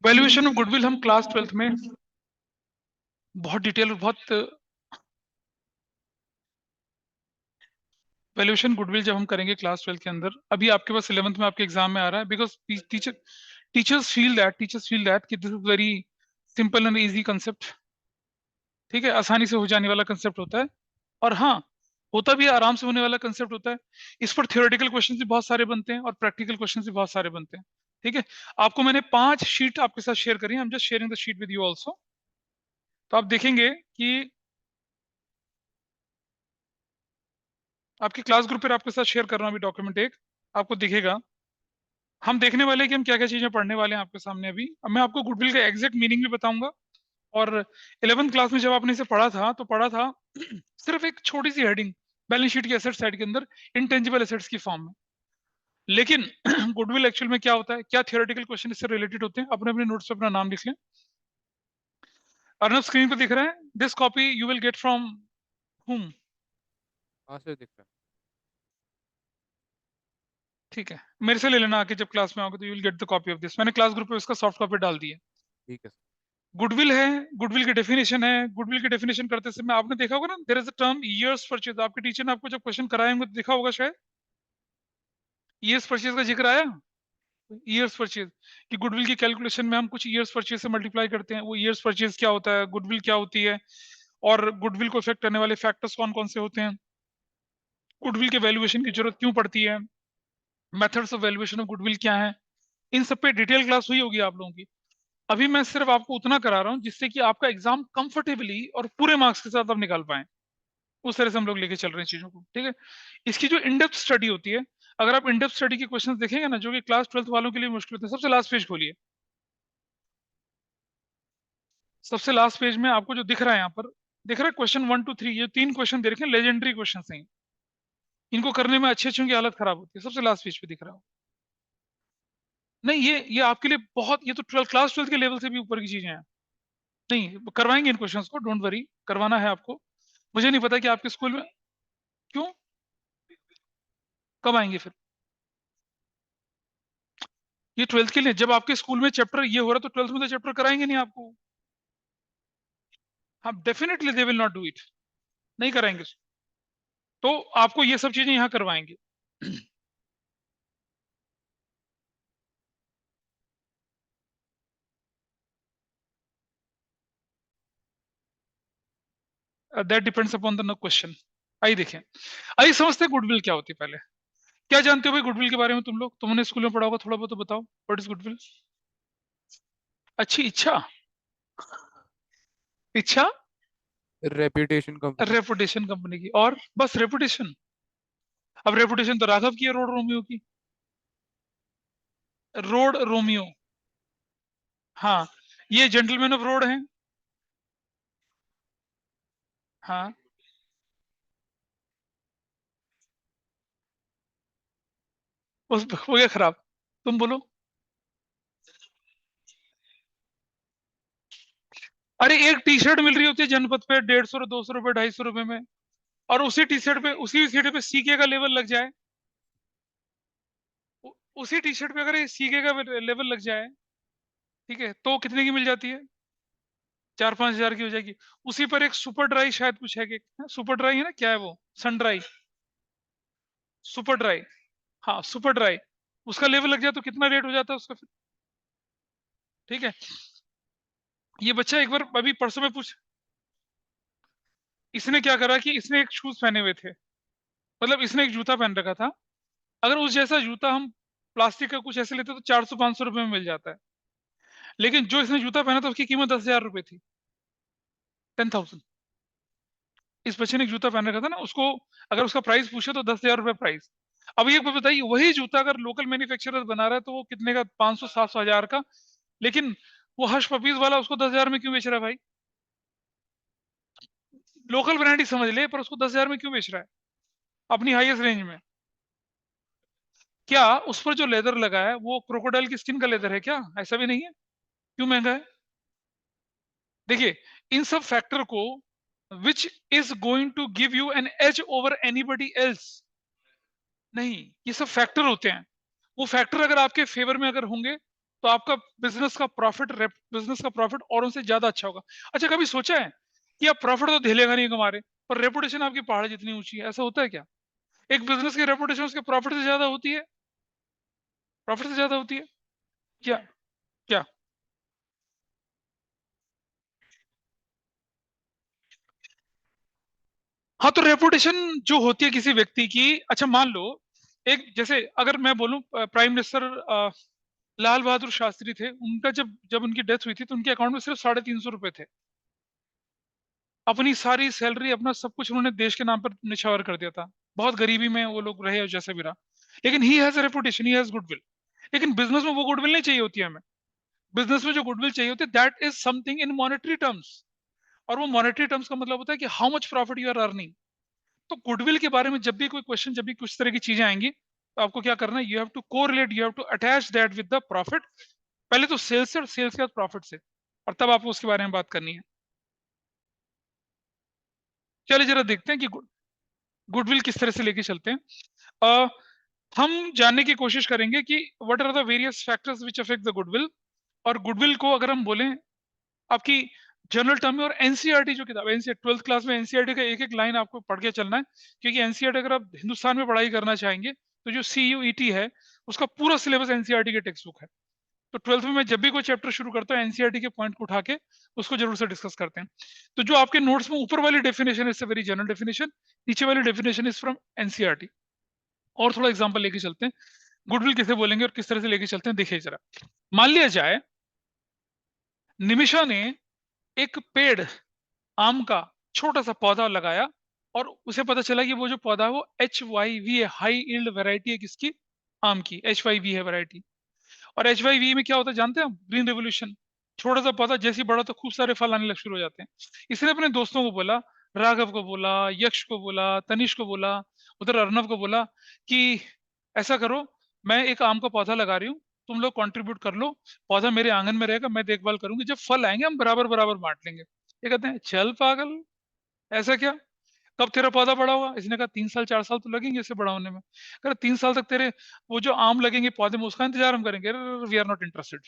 Valuation of goodwill हम class 12th में बहुत डिटेल और बहुत वैल्यूएशन गुडविल जब हम करेंगे क्लास 12th के अंदर, अभी आपके पास 11th में आपके एग्जाम में आ रहा है, बिकॉज टीचर्स फील दैट कि this is very simple and easy concept. ठीक है, आसानी से हो जाने वाला कंसेप्ट होता है, और हाँ, होता भी है, आराम से होने वाला कंसेप्ट होता है। इस पर थियोरेटिकल क्वेश्चन भी बहुत सारे बनते हैं और प्रैक्टिकल क्वेश्चन भी बहुत सारे बनते हैं। ठीक है, आपको मैंने 5 शीट आपके साथ शेयर करी, I am just sharing the sheet with you also. तो आप देखेंगे कि आपके क्लास ग्रुप पर आपके साथ शेयर कर रहा हूँ अभी डॉक्यूमेंट एक, आपको दिखेगा। हम देखने वाले हैं कि हम क्या क्या चीजें पढ़ने वाले हैं आपके सामने अभी। अब मैं आपको गुडविल का एग्जैक्ट मीनिंग भी बताऊंगा। और 11th क्लास में जब आपने इसे पढ़ा था तो पढ़ा था सिर्फ एक छोटी सी हेडिंग, बैलेंस शीट की एसेट साइड के अंदर इंटेंजिबल एसेट्स की फॉर्म में। लेकिन गुडविल एक्चुअल में क्या होता है, क्या थियोरेटिकल क्वेश्चन इससे रिलेटेड होते हैं, अपने अपने नोट्स पे अपना नाम लिख लें। अर्नब स्क्रीन पे दिख रहा है, this copy you will get from हुम। कहाँ से दिख रहा है? ठीक है, मेरे से ले लेना आके, जब क्लास में आओगे तो you will get the copy of this. मैंने क्लास ग्रुप पे उसका सॉफ्ट कॉपी डाल दी है। ठीक है सर। गुडविल है, गुडविल की डेफिनेशन है। गुडविल की डेफिनेशन करते समय आपने देखा होगा ना, there is a term years purchase. आपके टीचर ने आपको जब क्वेश्चन कराए होंगे तो देखा होगा शायद, ईयर्स परचेज का जिक्र आया। ईयर्स परचेज कि गुडविल की कैलकुलेशन में हम कुछ ईयर्स परचेज से मल्टीप्लाई करते हैं, वो ईयर्स परचेज क्या होता है, गुडविल क्या होती है, और गुडविल को इफेक्ट करने वाले फैक्टर्स कौन कौन से होते हैं, गुडविल के वैल्यूएशन की जरूरत क्यों पड़ती है, methods of valuation of goodwill क्या है। इन सब पे डिटेल क्लास हुई होगी आप लोगों की। अभी मैं सिर्फ आपको उतना करा रहा हूँ जिससे कि आपका एग्जाम कंफर्टेबली और पूरे मार्क्स के साथ आप निकाल पाए। उस तरह से हम लोग लेके चल रहे हैं चीजों को। ठीक है, इसकी जो इन डेप्थ स्टडी होती है, अगर आप इन डेप्थ स्टडी के क्वेश्चंस देखेंगे ना, जो कि क्लास 12th वालों के लिए मुश्किल होते हैं, सबसे लास्ट पेज खोलिए। सबसे लास्ट पेज में आपको जो दिख रहा है यहाँ पर, दिख रहा है क्वेश्चन 1 2 3, ये 3 क्वेश्चन दे रखे हैं, लेजेंडरी क्वेश्चन हैं। इनको करने में अच्छे अच्छों की हालत खराब होती है, सबसे लास्ट पेज पे दिख रहा हो। नहीं, ये आपके लिए बहुत, ये तो 12th के लेवल से भी ऊपर की चीजें हैं। नहीं, करवाएंगे इन क्वेश्चंस को, डोंट वरी, करवाना है आपको। मुझे नहीं पता कि आपके स्कूल में क्यों, कब आएंगे फिर। ये 12th के लिए, जब आपके स्कूल में चैप्टर ये हो रहा तो 12th में तो चैप्टर कराएंगे नहीं आपको। हाँ, definitely they will not do it, नहीं कराएंगे। तो आपको ये सब चीजें यहाँ करवाएंगे। That depends upon the question. आइए देखें, आइए समझते हैं गुडविल क्या होती है पहले। क्या जानते हो भाई गुडविल के बारे में तुम लोग, तुमने स्कूल में पढ़ा होगा, थोड़ा बहुत तो बताओ, व्हाट इज गुडविल। अच्छी इच्छा, इच्छा, रेप्यूटेशन कंपनी। रेपुटेशन कंपनी की, और बस रेपुटेशन। अब रेपुटेशन तो राघव की है, रोड रोमियो की, रोड रोमियो। हाँ, ये जेंटलमैन ऑफ रोड है। हाँ, उस हो गया खराब, तुम बोलो। अरे एक टी शर्ट मिल रही होती है जनपद पे 150 200 रुपए 250 रुपए में, और उसी टी शर्ट पे, उसी टी शर्ट पे सीके का लेवल लग जाए, उसी टी शर्ट पे अगर ये सीके का लेवल लग जाए, ठीक है, तो कितने की मिल जाती है, 4 5 हजार की हो जाएगी। उसी पर एक सुपर ड्राई शायद कुछ है कि, सुपर ड्राई है ना, क्या है वो, सन ड्राई, सुपर ड्राई, हाँ सुपर ड्राई, उसका लेवल लग जाए तो कितना रेट हो जाता है उसका फिर। ठीक है, ये बच्चा एक बार अभी परसों में पूछ, इसने क्या करा कि इसने एक शूज पहने हुए थे, मतलब इसने एक जूता पहन रखा था। अगर उस जैसा जूता हम प्लास्टिक का कुछ ऐसे लेते तो 400 500 रुपए में मिल जाता है। लेकिन जो इसने जूता पहना था उसकी कीमत 10 हजार रुपए थी, 10,000। इस बच्चे ने एक जूता पहन रखा था ना, उसको अगर उसका प्राइस पूछे तो 10 हजार रुपए प्राइस। अब ये बताइए, वही जूता अगर लोकल मैन्युफैक्चरर बना रहा है तो वो कितने का, 500 700 हजार का। लेकिन वो हर्ष पपीज वाला उसको 10 हजार में क्यों बेच रहा है भाई। लोकल ब्रांड ही समझ ले, पर उसको 10 हजार में क्यों बेच रहा है, अपनी हाईएस्ट रेंज में। क्या उस पर जो लेदर लगा है वो क्रोकोडाइल की स्किन का लेदर है क्या, ऐसा भी नहीं है, क्यों महंगा है। देखिए, इन सब फैक्टर को, which is going to give you an edge over anybody else, नहीं, ये सब फैक्टर होते हैं। वो फैक्टर अगर आपके फेवर में अगर होंगे तो आपका बिजनेस का प्रॉफिट औरों से ज्यादा अच्छा होगा। अच्छा, कभी सोचा है कि आप प्रॉफिट तो झेलेगा नहीं कमा रहे, पर रेपुटेशन आपकी पहाड़ जितनी ऊंची है, ऐसा होता है क्या? एक बिजनेस की रेपुटेशन उसके प्रॉफिट से ज्यादा होती है, प्रॉफिट से ज्यादा होती है क्या? क्या? हाँ, तो रेपुटेशन जो होती है किसी व्यक्ति की, अच्छा मान लो, एक जैसे अगर मैं बोलूं प्राइम मिनिस्टर लाल बहादुर शास्त्री थे, उनका जब जब उनकी डेथ हुई थी तो उनके अकाउंट में सिर्फ 350 रुपए थे। अपनी सारी सैलरी, अपना सब कुछ उन्होंने देश के नाम पर निछावर कर दिया था। बहुत गरीबी में वो लोग रहे और जैसे भी रहा, लेकिन he has reputation, he has goodwill. लेकिन बिजनेस में वो गुडविल नहीं चाहिए होती है हमें। बिजनेस में जो गुडविल चाहिए होती है, that is something in monetary terms. और वो मॉनेटरी टर्म्स का मतलब होता है कि how much profit you are earning. तो गुडविल के बारे में जब भी कोई क्वेश्चन, जब भी कुछ तरह की चीजें आएंगी, तो आपको क्या करना है, you have to correlate, you have to attach that with the profit. पहले तो सेल्स से, और सेल्स के बाद प्रॉफिट से, और तब आपको उसके बारे में बात करनी है। चलिए जरा देखते हैं कि गुडविल किस तरह से लेके चलते हैं। हम जानने की कोशिश करेंगे कि what are the various factors which affect the goodwill. और गुडविल को अगर हम बोलें आपकी जनरल टर्म में, और एनसीईआरटी जो किताब, एनसीईआरटी 12th क्लास में एनसीईआरटी का एक एक लाइन आपको पढ़ के चलना है। क्योंकि एनसीईआरटी अगर आप हिंदुस्तान में पढ़ाई करना चाहेंगे, तो जो सीयूईटी है, उसका पूरा सिलेबस एनसीईआरटी के टेक्स्ट बुक है। तो 12th में मैं जब भी कोई चैप्टर शुरू करता हूँ, एनसीईआरटी के पॉइंट को उठा के उसको जरूर से डिस्कस करते हैं। तो जो आपके नोट्स में ऊपर वाली definition is very general definition, नीचे वाली डेफिनेशन इज फ्रॉम एनसीईआरटी। और थोड़ा एग्जांपल लेके चलते हैं, गुडविल किसे बोलेंगे और किस तरह से लेके चलते हैं, देखिए जरा। मान लिया जाए निमिषा ने एक पेड़, आम का छोटा सा पौधा लगाया, और उसे पता चला कि वो जो पौधा है वो HYV है, हाई यील्ड वैरायटी है किसकी, आम की, HYV है वैरायटी। और HYV में क्या होता है जानते हैं हम? Green revolution. छोटा सा पौधा जैसे ही बड़ा तो खूब सारे फल आने लग शुरू हो जाते हैं। इसने अपने दोस्तों को बोला, राघव को बोला, यक्ष को बोला, तनिष को बोला, उधर अर्णव को बोला कि ऐसा करो, मैं एक आम का पौधा लगा रही हूँ, तुम लोग कंट्रीब्यूट कर लो, पौधा मेरे आंगन में रहेगा, मैं देखभाल करूंगी, जब फल आएंगे हम बराबर बराबर बांट लेंगे। ये कहते हैं चल पागल, ऐसा क्या? कब तेरा पौधा बड़ा हुआ? इसने कहा 3 साल 4 साल तो लगेंगे इसे बड़ा होने में। कह रहा 3 साल तक तेरे वो जो आम लगेंगे पौधे में, उसका इंतजार हम करेंगे। We are not interested.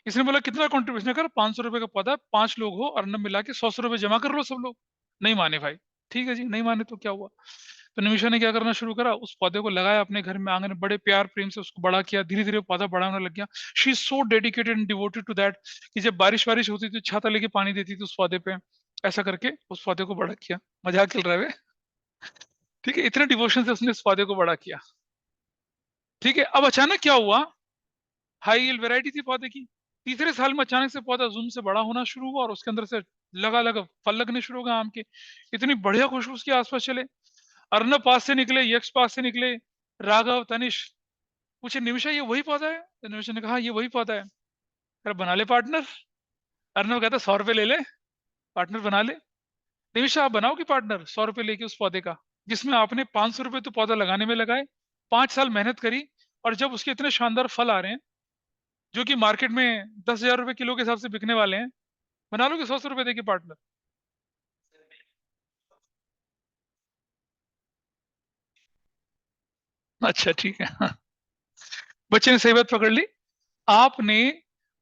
इसने बोला कितना कॉन्ट्रीब्यूशन कर? 500 रुपए का पौधा, 5 लोग हो और न मिला के 100 रुपए जमा कर लो सब लोग। नहीं माने भाई। ठीक है जी, नहीं माने तो क्या हुआ? तो निमिषा ने क्या करना शुरू करा, उस पौधे को लगाया अपने घर में, आंगन में, बड़े प्यार प्रेम से उसको बड़ा किया। धीरे धीरे पौधा बड़ा होने लग गया। She is so dedicated and devoted to that, कि जब बारिश वारिश होती थी छाता लेके पानी देती थी उस पौधे पे। ऐसा करके उस पौधे को बड़ा किया। मजाक चल रहा है? ठीक है, इतने डिवोशन से उसने इस पौधे को बड़ा किया। ठीक है, अब अचानक क्या हुआ, हाई यील्ड वैरायटी थी पौधे की, तीसरे साल में अचानक से पौधा जूम से बड़ा होना शुरू हुआ, और उसके अंदर से लगा लगा फल लगने शुरू हो गए आम के। इतनी बढ़िया खुशबू उसके आसपास चले। अर्नब पास से निकले, यक्ष पास से निकले, राघव, तनिष। पूछे निमिषा ये वही पौधा है? तो निमिषा ने कहा "हाँ, ये वही पौधा है। अरे बना ले पार्टनर। अर्नब कहता 100 रुपए ले ले, पार्टनर बना ले। निमिषा आप बनाओ कि पार्टनर 100 रुपए लेके उस पौधे का, जिसमें आपने 500 रुपए तो पौधा लगाने में लगाए, 5 साल मेहनत करी, और जब उसके इतने शानदार फल आ रहे हैं जो कि मार्केट में 10,000 रुपए किलो के हिसाब से बिकने वाले हैं, बना लो कि 100 रुपए देके पार्टनर। अच्छा ठीक है, हाँ। बच्चे ने सही बात पकड़ ली। आपने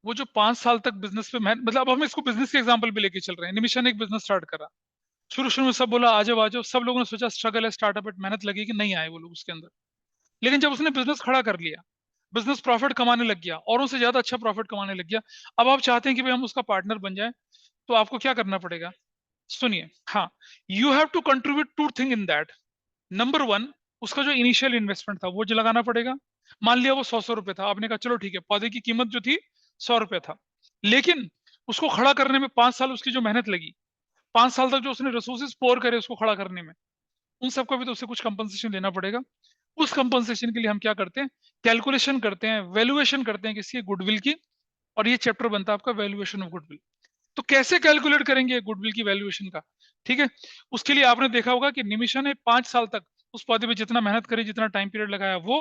वो जो 5 साल तक बिजनेस पे मेहनत, मतलब अब हम इसको बिजनेस के एग्जांपल पे लेके चल रहे हैं। निमिषा ने एक बिजनेस स्टार्ट करा। शुरू शुरू में सब बोला आ जाओ आ जाओ, सब लोगों ने सोचा स्ट्रगल है, स्टार्टअप है, मेहनत लगेगी, नहीं आए वो लोग उसके अंदर। लेकिन जब उसने बिजनेस खड़ा कर लिया, बिजनेस प्रॉफिट कमाने लग गया, औरों से ज्यादा अच्छा प्रॉफिट कमाने लग गया, अब आप चाहते हैं कि भाई हम उसका पार्टनर बन जाए, तो आपको क्या करना पड़ेगा? सुनिए, हाँ, you have to contribute to thing in that. Number one, उसका जो इनिशियल इन्वेस्टमेंट था वो जो लगाना पड़ेगा। मान लिया वो 100 रुपए था, आपने कहा चलो ठीक है, पौधे की कीमत जो थी 100 रुपए था, लेकिन उसको खड़ा करने में 5 साल उसकी जो मेहनत लगी, 5 साल तक जो उसने रिसोर्सेज पोर करे उसको खड़ा करने में, उन सबका भी तो उसे कुछ कंपनसेशन देना पड़ेगा। उस कंपनसेशन के लिए हम क्या करते हैं, कैलकुलेशन करते हैं, वैल्यूएशन करते हैं किसी गुडविल की। और ये चैप्टर बनता है आपका वैल्यूएशन ऑफ गुडविल। तो कैसे कैलकुलेट करेंगे गुडविल की वैल्यूएशन का? ठीक है, उसके लिए आपने देखा होगा कि निमिषा ने 5 साल तक उस पौधे पे जितना मेहनत करी, जितना टाइम पीरियड लगाया वो,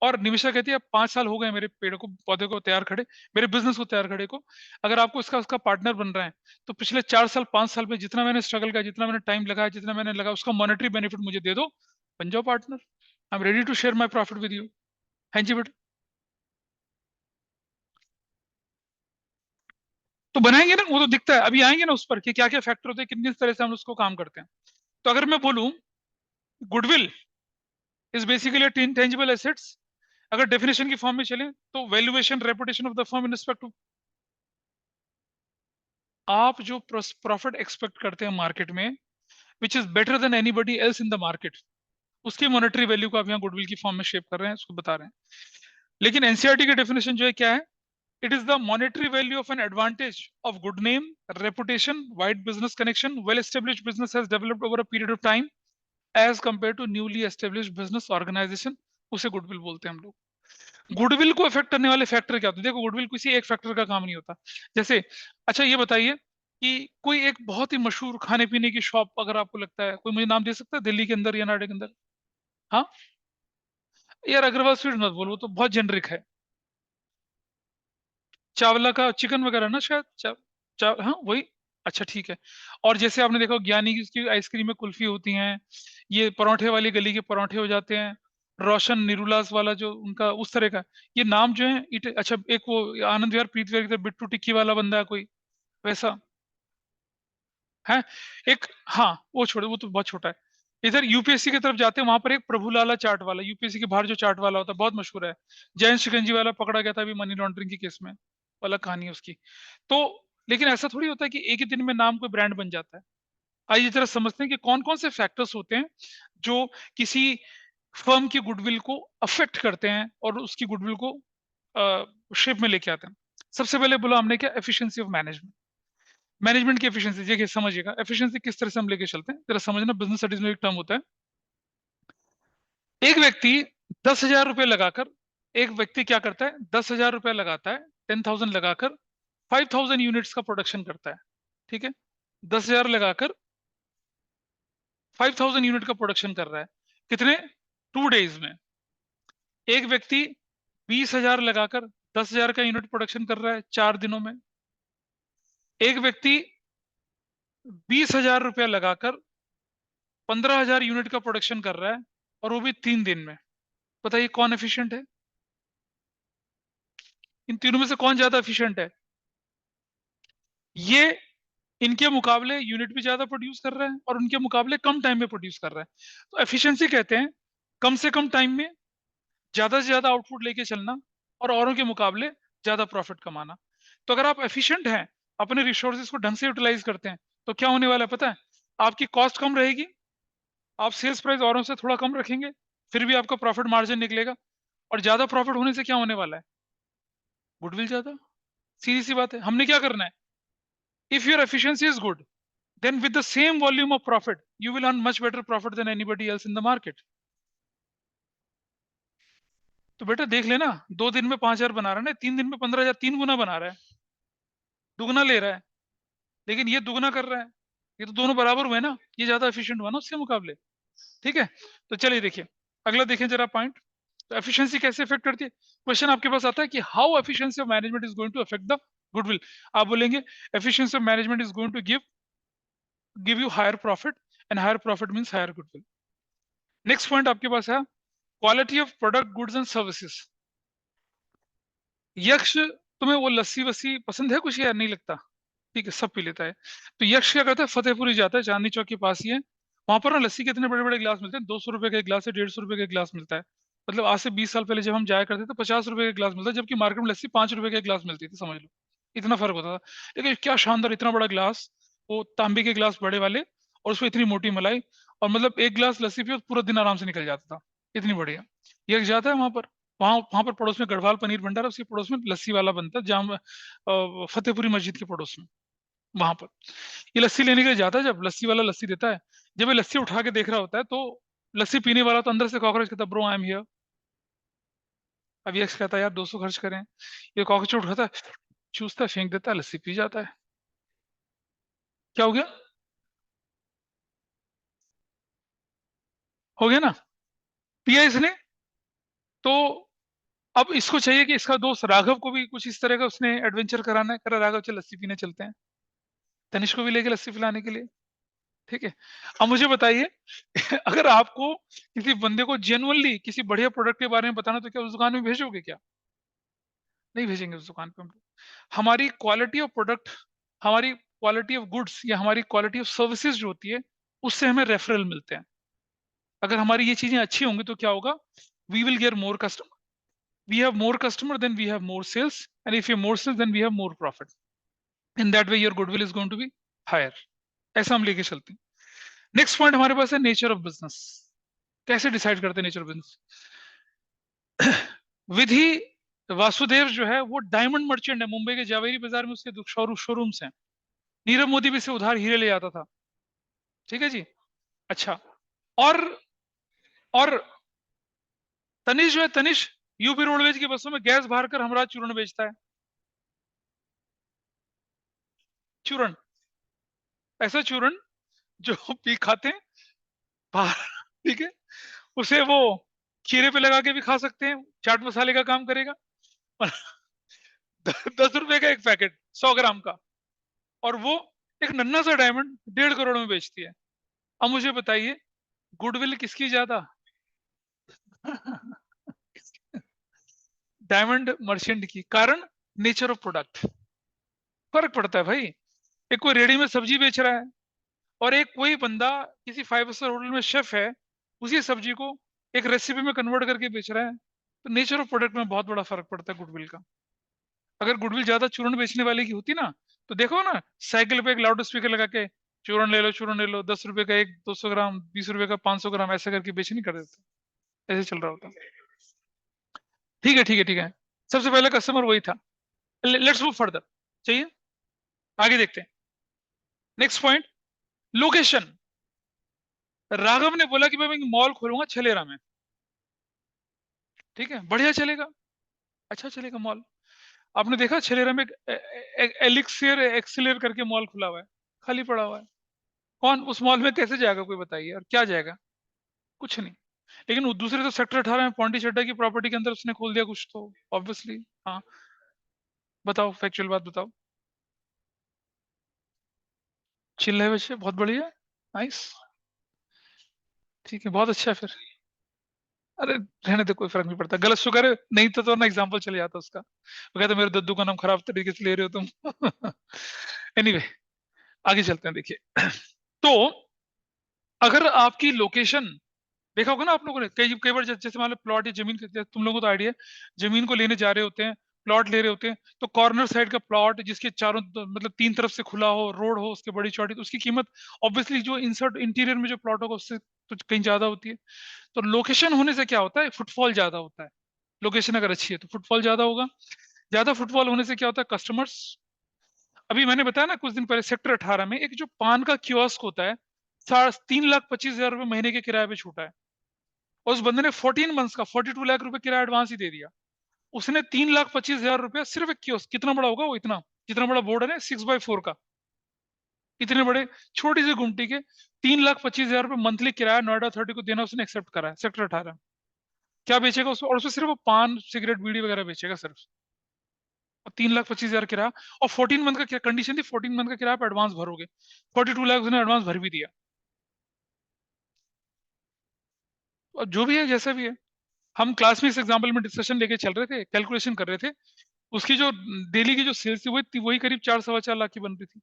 और निमिषा कहती है अब 5 साल हो गए मेरे पेड़ को, पौधे को तैयार खड़े, मेरे बिजनेस को तैयार खड़े को। अगर आपको इसका उसका पार्टनर बन रहा है, तो पिछले 4 साल 5 साल में जितना मैंने स्ट्रगल किया, जितना मैंने टाइम लगाया, जितना मैंने लगा, उसका मॉनेटरी बेनिफिट मुझे दे दो, बन जाओ partner. I am ready to share my profit with you. हाँ जी बेटा। तो बनाएंगे ना, वो तो दिखता है, अभी आएंगे ना उस पर कि क्या क्या फैक्टर होते हैं, कितनी तरह से हम उसको काम करते हैं। तो अगर मैं बोलूं goodwill is basically tangible assets, अगर डेफिनेशन की फॉर्म में चले तो valuation reputation of the firm in respect to, आप जो प्रॉफिट एक्सपेक्ट करते हैं मार्केट में which is better than anybody else in the market, उसकी मॉनेटरी वैल्यू को आप यहाँ गुडविल की फॉर्म में शेप कर रहे हैं, उसको बता रहे हैं। लेकिन एनसीईआरटी की डेफिनेशन जो है क्या है, it is the monetary value of an advantage of good name, reputation, wide business connection, well established business has developed over a period of time as compare to newly established business organisation, उसे goodwill बोलते हैं हम लोग। Goodwill को effect करने वाले factor क्या होते हैं? देखो गुडविल किसी एक फैक्टर का काम नहीं होता। जैसे अच्छा ये बताइए कि कोई एक बहुत ही मशहूर खाने पीने की शॉप अगर आपको लगता है, कोई मुझे नाम दे सकता है दिल्ली के अंदर या नोएडा के अंदर? हाँ यार, अग्रवाल स्वीट मत बोलो, वो तो बहुत जेनरिक है। चावला का चिकन वगैरह ना शायद, हाँ वही। अच्छा ठीक है। और जैसे आपने देखा ज्ञानी की आइसक्रीम में कुल्फी होती हैं, ये परोठे वाली गली के परोठे हो जाते हैं, रोशन निरूलास वाला जो उनका उस तरह का ये नाम जो है अच्छा एक वो आनंद विहार प्रीत विहार की तरफ बिट्टू टिक्की वाला बंदा है कोई, वैसा है एक। हाँ वो छोड़े, वो तो बहुत छोटा है। इधर यूपीएससी की तरफ जाते हैं, वहां पर एक प्रभुलाला चाट वाला, यूपीएससी के बाहर जो चाट वाला होता है बहुत मशहूर है। जयंत शिकंजी वाला पकड़ा गया था अभी मनी लॉन्ड्रिंग के केस में, अलग कहानी है उसकी। तो लेकिन ऐसा थोड़ी होता है कि एक ही दिन में नाम कोई ब्रांड बन जाता है। आइए जरा समझते हैं कि कौन कौन से फैक्टर्स होते हैं जो किसी फर्म की गुडविल को अफेक्ट करते हैं और उसकी गुडविल को शेप में लेके आते हैं। सबसे पहले बोला हमने क्या, एफिशिएंसी ऑफ मैनेजमेंट। मैनेजमेंट की एफिशिएंसी देखिए समझिएगा, एफिशिएंसी किस तरह से हम लेके चलते हैं जरा समझना, बिजनेस स्टडीज में एक टर्म होता है। एक व्यक्ति 10,000 रुपए लगाकर, एक व्यक्ति क्या करता है 10,000 रुपए लगाता है, 10,000 लगाकर 5,000 यूनिट्स का प्रोडक्शन करता है। ठीक है, 10,000 लगाकर 5,000 यूनिट का प्रोडक्शन कर रहा है, कितने 2 डेज में। एक व्यक्ति 20,000 लगाकर 10,000 का यूनिट प्रोडक्शन कर रहा है 4 दिनों में। एक व्यक्ति 20,000 रुपया लगाकर 15,000 यूनिट का प्रोडक्शन कर रहा है और वो भी 3 दिन में। बताइए कौन एफिशिएंट है? इन तीनों में से कौन ज्यादा एफिशिएंट है? ये इनके मुकाबले यूनिट भी ज्यादा प्रोड्यूस कर रहा है और उनके मुकाबले कम टाइम में प्रोड्यूस कर रहा है। तो एफिशिएंसी कहते हैं कम से कम टाइम में ज्यादा से ज्यादा आउटपुट लेके चलना और औरों के मुकाबले ज्यादा प्रॉफिट कमाना। तो अगर आप एफिशिएंट हैं, अपने रिसोर्सेज को ढंग से यूटिलाइज करते हैं, तो क्या होने वाला है पता है? आपकी कॉस्ट कम रहेगी, आप सेल्स प्राइस औरों से थोड़ा कम रखेंगे, फिर भी आपका प्रॉफिट मार्जिन निकलेगा। और ज्यादा प्रॉफिट होने से क्या होने वाला है? गुडविल ज्यादा। सीधी सी बात है, हमने क्या करना है? If your efficiency is good, then with the same volume of profit you will earn much better profit than anybody else in the market. तो बेटा देख लेना, 2 दिन में 5,000 बना रहा है ना, 3 दिन में 15,000, 3 गुना बना रहा है, दुगना ले रहा है। लेकिन ये दुगना कर रहा है, ये तो दोनों बराबर हुए ना, ये ज्यादा एफिशिएंट हुआ ना उसके मुकाबले। ठीक है, तो चलिए देखिए अगला देखें जरा पॉइंट। तो एफिशिएंसी कैसे इफेक्ट करती है? क्वेश्चन आपके पास आता है कि how efficiency of management is going to affect the goodwill. आप बोलेंगे efficiency of management is going to give you higher profit, and higher profit means higher goodwill. Next point आपके पास है quality of product goods and services. यक्ष तुम्हें वो लस्सी वस्सी पसंद है कुछ या नहीं लगता? ठीक है, सब पी लेता है। तो यक्ष क्या करता है, फतेहपुरी जाता है, चांदनी चौक के पास ही है। वहां पर ना लस्सी के इतने बड़े बड़े गिलास मिलते हैं, 200 रुपए का एक गिलास है, 150 रुपए का एक गिलास मिलता है। मतलब आज से 20 साल पहले जब हम जाया करते थे तो 50 रुपए का गिलास मिलता है, जबकि मार्केट में लस्सी 5 रुपए का गिलास मिलती थी, समझ लो इतना फर्क होता था। लेकिन क्या शानदार इतना बड़ा गिलास, वो तांबे के गिलास बड़े वाले, और उसमें इतनी मोटी मलाई, और मतलब एक गिलास लस्सी पियो तो पूरा दिन आराम से निकल जाता था, इतनी बढ़िया। यक्ष जाता है वहां पर, वहां वहां पर पड़ोस में गढ़वाल पनीर भंडार है, उसके पड़ोस में लस्सी वाला बनता है, जहाँ फतेहपुरी मस्जिद के पड़ोस में। वहां पर ये लस्सी लेने के लिए जाता है, जब लस्सी वाला लस्सी देता है, जब ये लस्सी उठा के देख रहा होता है तो लस्सी पीने वाला तो अंदर से कॉकरोच कहता है ब्रो आई एम हियर। अब ये कहता है यार 200 खर्च करें। ये कॉकरोच उठाता है, चूसता है, फेंक देता है, लस्सी पी जाता है। क्या हो गया? हो गया ना, पिया इसने। तो अब इसको चाहिए कि इसका दोस्त राघव को भी कुछ इस तरह का उसने एडवेंचर कराना है, करा राघव चल लस्सी पीने चलते हैं, तनिष्क को भी लेके लस्सी पिलाने के लिए। ठीक है, अब मुझे बताइए अगर आपको किसी बंदे को जेनुअनली किसी बढ़िया प्रोडक्ट के बारे में बताना तो क्या उस दुकान में भेजोगे क्या? नहीं भेजेंगे उस दुकान पे हम लोग। हमारी क्वालिटी ऑफ प्रोडक्ट, हमारी क्वालिटी ऑफ गुड्स या हमारी क्वालिटी ऑफ सर्विसेज जो होती है उससे हमें रेफरल मिलते हैं। अगर हमारी ये चीजें अच्छी होंगी तो क्या होगा, we will get more customer, we have more customer then we have more sales, and if you more sales then we have more profit, in that way your goodwill is going to be higher. ऐसा हम लेके चलते हैं। Next point हमारे पास है nature of business. कैसे decide करते हैं नेचर ऑफ बिजनेस? विधि वासुदेव जो है वो डायमंड मर्चेंट है, मुंबई के जावेरी बाजार में उसके शोरूम्स हैं। नीरव मोदी भी से उधार हीरे ले आता था। ठीक है जी। अच्छा, और और तनिष जो है, तनिष यूपी रोडवेज की बसों में गैस भर कर हमराज चूर्ण बेचता है। चूर्ण, ऐसा चूर्ण जो पी खाते हैं बाहर, ठीक है, उसे वो खीरे पे लगा के भी खा सकते हैं, चाट मसाले का काम करेगा। और 10 रुपए का एक पैकेट 100 ग्राम का, और वो एक नन्हा सा डायमंड 1.5 करोड़ में बेचती है। अब मुझे बताइए, गुडविल किसकी ज्यादा? डायमंड मर्चेंट की। कारण नेचर ऑफ प्रोडक्ट, फर्क पड़ता है भाई। एक कोई रेडी में सब्जी बेच रहा है, और एक कोई बंदा किसी 5 स्टार होटल में शेफ है, उसी सब्जी को एक रेसिपी में कन्वर्ट करके बेच रहा है। तो नेचर ऑफ प्रोडक्ट में बहुत बड़ा फर्क पड़ता है गुडविल का। अगर गुडविल ज्यादा चूर्ण बेचने वाले की होती ना, तो देखो ना, साइकिल पे एक लाउड स्पीकर लगा के चूर्ण ले लो, चूर्ण ले लो, 10 रुपए का एक, 200 ग्राम, 20 रुपए का 500 ग्राम, ऐसा करके बेच नहीं कर देते। ऐसे चल रहा होता। ठीक है, ठीक है, ठीक है। सबसे पहले कस्टमर वही था। Let's move further. चाहिए, आगे देखते हैं। Next point, location. राघव ने बोला कि मैं मॉल खोलूंगा छलेरा में। ठीक है, बढ़िया चलेगा, अच्छा चलेगा मॉल। आपने देखा छलेरा में एलिक्सियर एक्सिलियर करके मॉल खुला हुआ है, खाली पड़ा हुआ है। कौन उस मॉल में कैसे जाएगा कोई बताइए, और क्या जाएगा? कुछ नहीं। लेकिन वो दूसरे तो सेक्टर 18 में पॉन्टी चड्डा की प्रॉपर्टी के अंदर उसने खोल दिया कुछ, तो ऑब्वियसली। हाँ, बताओ, फैक्चुअल बात बताओ। चिल्ल है बच्चे, बहुत बढ़िया, नाइस, ठीक है, बहुत अच्छा फिर। अरे रहने दे, कोई फर्क नहीं पड़ता, गलत शुक्र है, नहीं तो ना एग्जाम्पल चले जाता उसका, वो कहते मेरे दद्दू का नाम खराब तरीके से ले रहे हो तुम। एनीवे, आगे चलते हैं। देखिए, तो अगर आपकी लोकेशन, देखा होगा ना आप लोगों ने, कई कई बार जैसे मान लो प्लॉट या जमीन, तुम लोगों को तो आइडिया है, जमीन को लेने जा रहे होते हैं, प्लॉट ले रहे होते हैं, तो कॉर्नर साइड का प्लॉट जिसके चारों मतलब 3 तरफ से खुला हो, रोड हो उसके बड़ी चौड़ी, तो उसकी कीमत ऑब्वियसली जो इंसर्ट इंटीरियर में जो प्लॉट होगा उससे तो कहीं ज्यादा होती है। तो लोकेशन होने से क्या होता है, फुटफॉल ज्यादा होता है। लोकेशन अगर अच्छी है तो फुटफॉल ज्यादा होगा। ज्यादा फुटफॉल होने से क्या होता है, कस्टमर्स। अभी मैंने बताया ना कुछ दिन पहले, सेक्टर 18 में एक जो पान का कियोस्क होता है, 3,25,000 रुपए महीने के किराए पे छूटा है। और उस बंदे ने 14 मंथ्स का 42 लाख रुपए किराया एडवांस ही दे दिया। उसने 3,25,000 रुपया सिर्फ एक कियोस्क, कितना बड़ा होगा वो, इतना जितना बड़ा बोर्ड है ना 6x4 का, इतने बड़े छोटी सी गुमटी के 3,25,000 रुपये मंथली किराया नोएडा अथॉरिटी को देना उसने एक्सेप्ट करा है, सेक्टर 18। क्या बेचेगा उसको, और उसमें सिर्फ वो पान सिगरेट बीड़ी वगैरह बेचेगा सिर्फ। और 3,25,000 किराया, और 14 मंथ का क्या कंडीशन थी, 14 मंथ का किराया आप एडवांस भरोगे। 42 लाख उसने एडवांस भर भी दिया। और जो भी है जैसा भी है, हम क्लास में इस एग्जाम्पल में डिस्कशन लेके चल रहे थे, कैलकुलेशन कर रहे थे, उसकी जो डेली की जो सेल्स थी वही करीब 4 सवा 4 लाख की बन रही थी।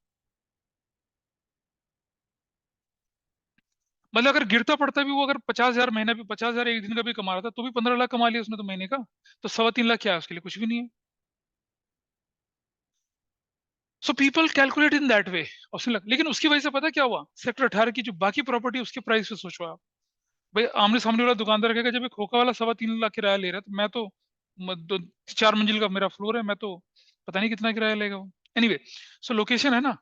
मतलब अगर गिरता पड़ता भी वो, अगर 50,000 महीना भी, 50,000 एक दिन का भी कमा रहा था, तो भी 15 लाख कमा लिया उसने तो महीने का। तो 3.25 लाख क्या है उसके लिए, कुछ भी नहीं है। So people calculate in that वे। लेकिन उसकी वजह से पता क्या हुआ, सेक्टर 18 की जो बाकी प्रॉपर्टी उसके प्राइस पे सोचो आप। भाई आमने सामने वाला दुकानदार कहेगा जब ये खोखा वाला 3.25 लाख किराया ले रहा है, तो मैं तो 4 मंजिल का मेरा फ्लोर है, मैं तो पता नहीं कितना किराया लेगा वो। एनीवे, सो लोकेशन है ना।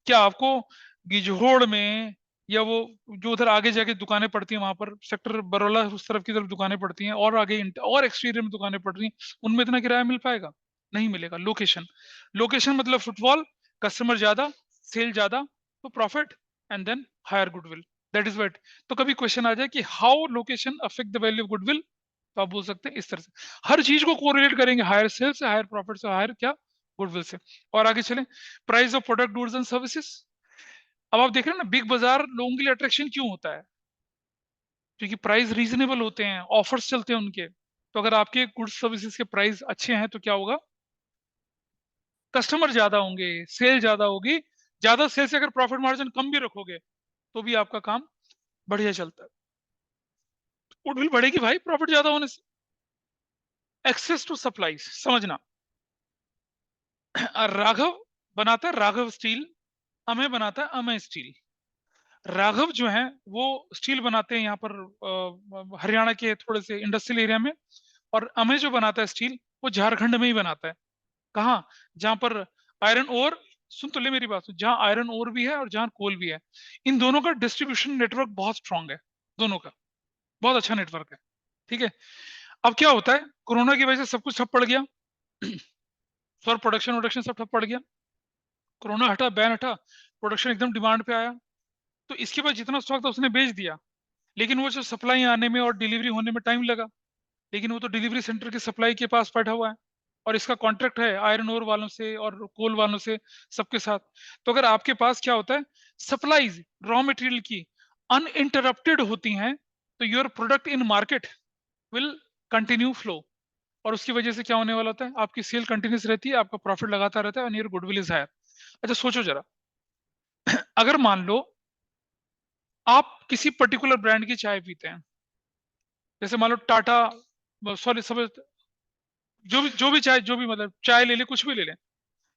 क्या आपको गिजहोड़ में, या वो जो उधर आगे जाके दुकानें पड़ती हैं वहां पर सेक्टर बरोला उस तरफ की तरफ दुकानें पड़ती हैं, और आगे और एक्सटीरियर में दुकानें पड़ रही हैं, उनमें इतना किराया मिल पाएगा? नहीं मिलेगा। लोकेशन, लोकेशन मतलब फुटफॉल, कस्टमर ज्यादा, सेल ज्यादा, तो profit, and then higher goodwill, that is what. तो कभी क्वेश्चन आ जाए कि how location affect the value of goodwill, तो आप बोल सकते हैं इस तरह से। हर चीज को कोरिलेट करेंगे, हायर सेल्स से, हायर प्रॉफिट से, हायर क्या, गुडविल से। और आगे चलें, price of product goods and services. अब आप देख रहे हैं ना, बिग बाजार लोगों के लिए अट्रैक्शन क्यों होता है? क्योंकि प्राइस रीजनेबल होते हैं, ऑफर्स चलते हैं उनके। तो अगर आपके गुड्स सर्विसेज के प्राइस अच्छे हैं तो क्या होगा, कस्टमर ज्यादा होंगे, सेल ज्यादा होगी, ज्यादा सेल से अगर प्रॉफिट मार्जिन कम भी रखोगे तो भी आपका काम बढ़िया चलता है। गुडविल बढ़ेगी भाई प्रॉफिट ज्यादा होने से। एक्सेस टू सप्लाईज समझना। राघव बनाता है राघव स्टील, अमय बनाता है अमय स्टील। राघव जो है वो स्टील बनाते हैं यहाँ पर हरियाणा के थोड़े से इंडस्ट्रियल एरिया में, और अमय जो बनाता है स्टील वो झारखंड में ही बनाता है। कहाँ? जहां पर आयरन ओर, सुन तो ले मेरी बात, जहां आयरन ओर भी है और जहां कोल भी है। इन दोनों का डिस्ट्रीब्यूशन नेटवर्क बहुत स्ट्रांग है, दोनों का बहुत अच्छा नेटवर्क है। ठीक है। अब क्या होता है, कोरोना की वजह से सब कुछ ठप पड़ गया सर, प्रोडक्शन वोडक्शन सब ठप पड़ गया। कोरोना हटा, बैन हटा, प्रोडक्शन एकदम डिमांड पे आया। तो इसके बाद जितना स्टॉक था उसने बेच दिया, लेकिन वो जो सप्लाई आने में और डिलीवरी होने में टाइम लगा। लेकिन वो तो डिलीवरी सेंटर की सप्लाई के पास बैठा हुआ है, और इसका कॉन्ट्रैक्ट है आयरन ओर वालों से और कोल वालों से, सबके साथ। तो अगर आपके पास क्या होता है, सप्लाईज रॉ मटेरियल की अनइंटरप्टेड होती हैं, तो your product in market will continue flow. और उसकी वजह से क्या होने वाला होता है, आपकी सेल कंटिन्यूस रहती है, आपका प्रॉफिट लगाता रहता है, और योर गुडविल इज हायर। अच्छा सोचो जरा, अगर मान लो आप किसी पर्टिकुलर ब्रांड की चाय पीते हैं, जैसे मान लो टाटा, सॉरी सब, जो भी चाय, जो भी मतलब चाय ले ले, कुछ भी ले लें।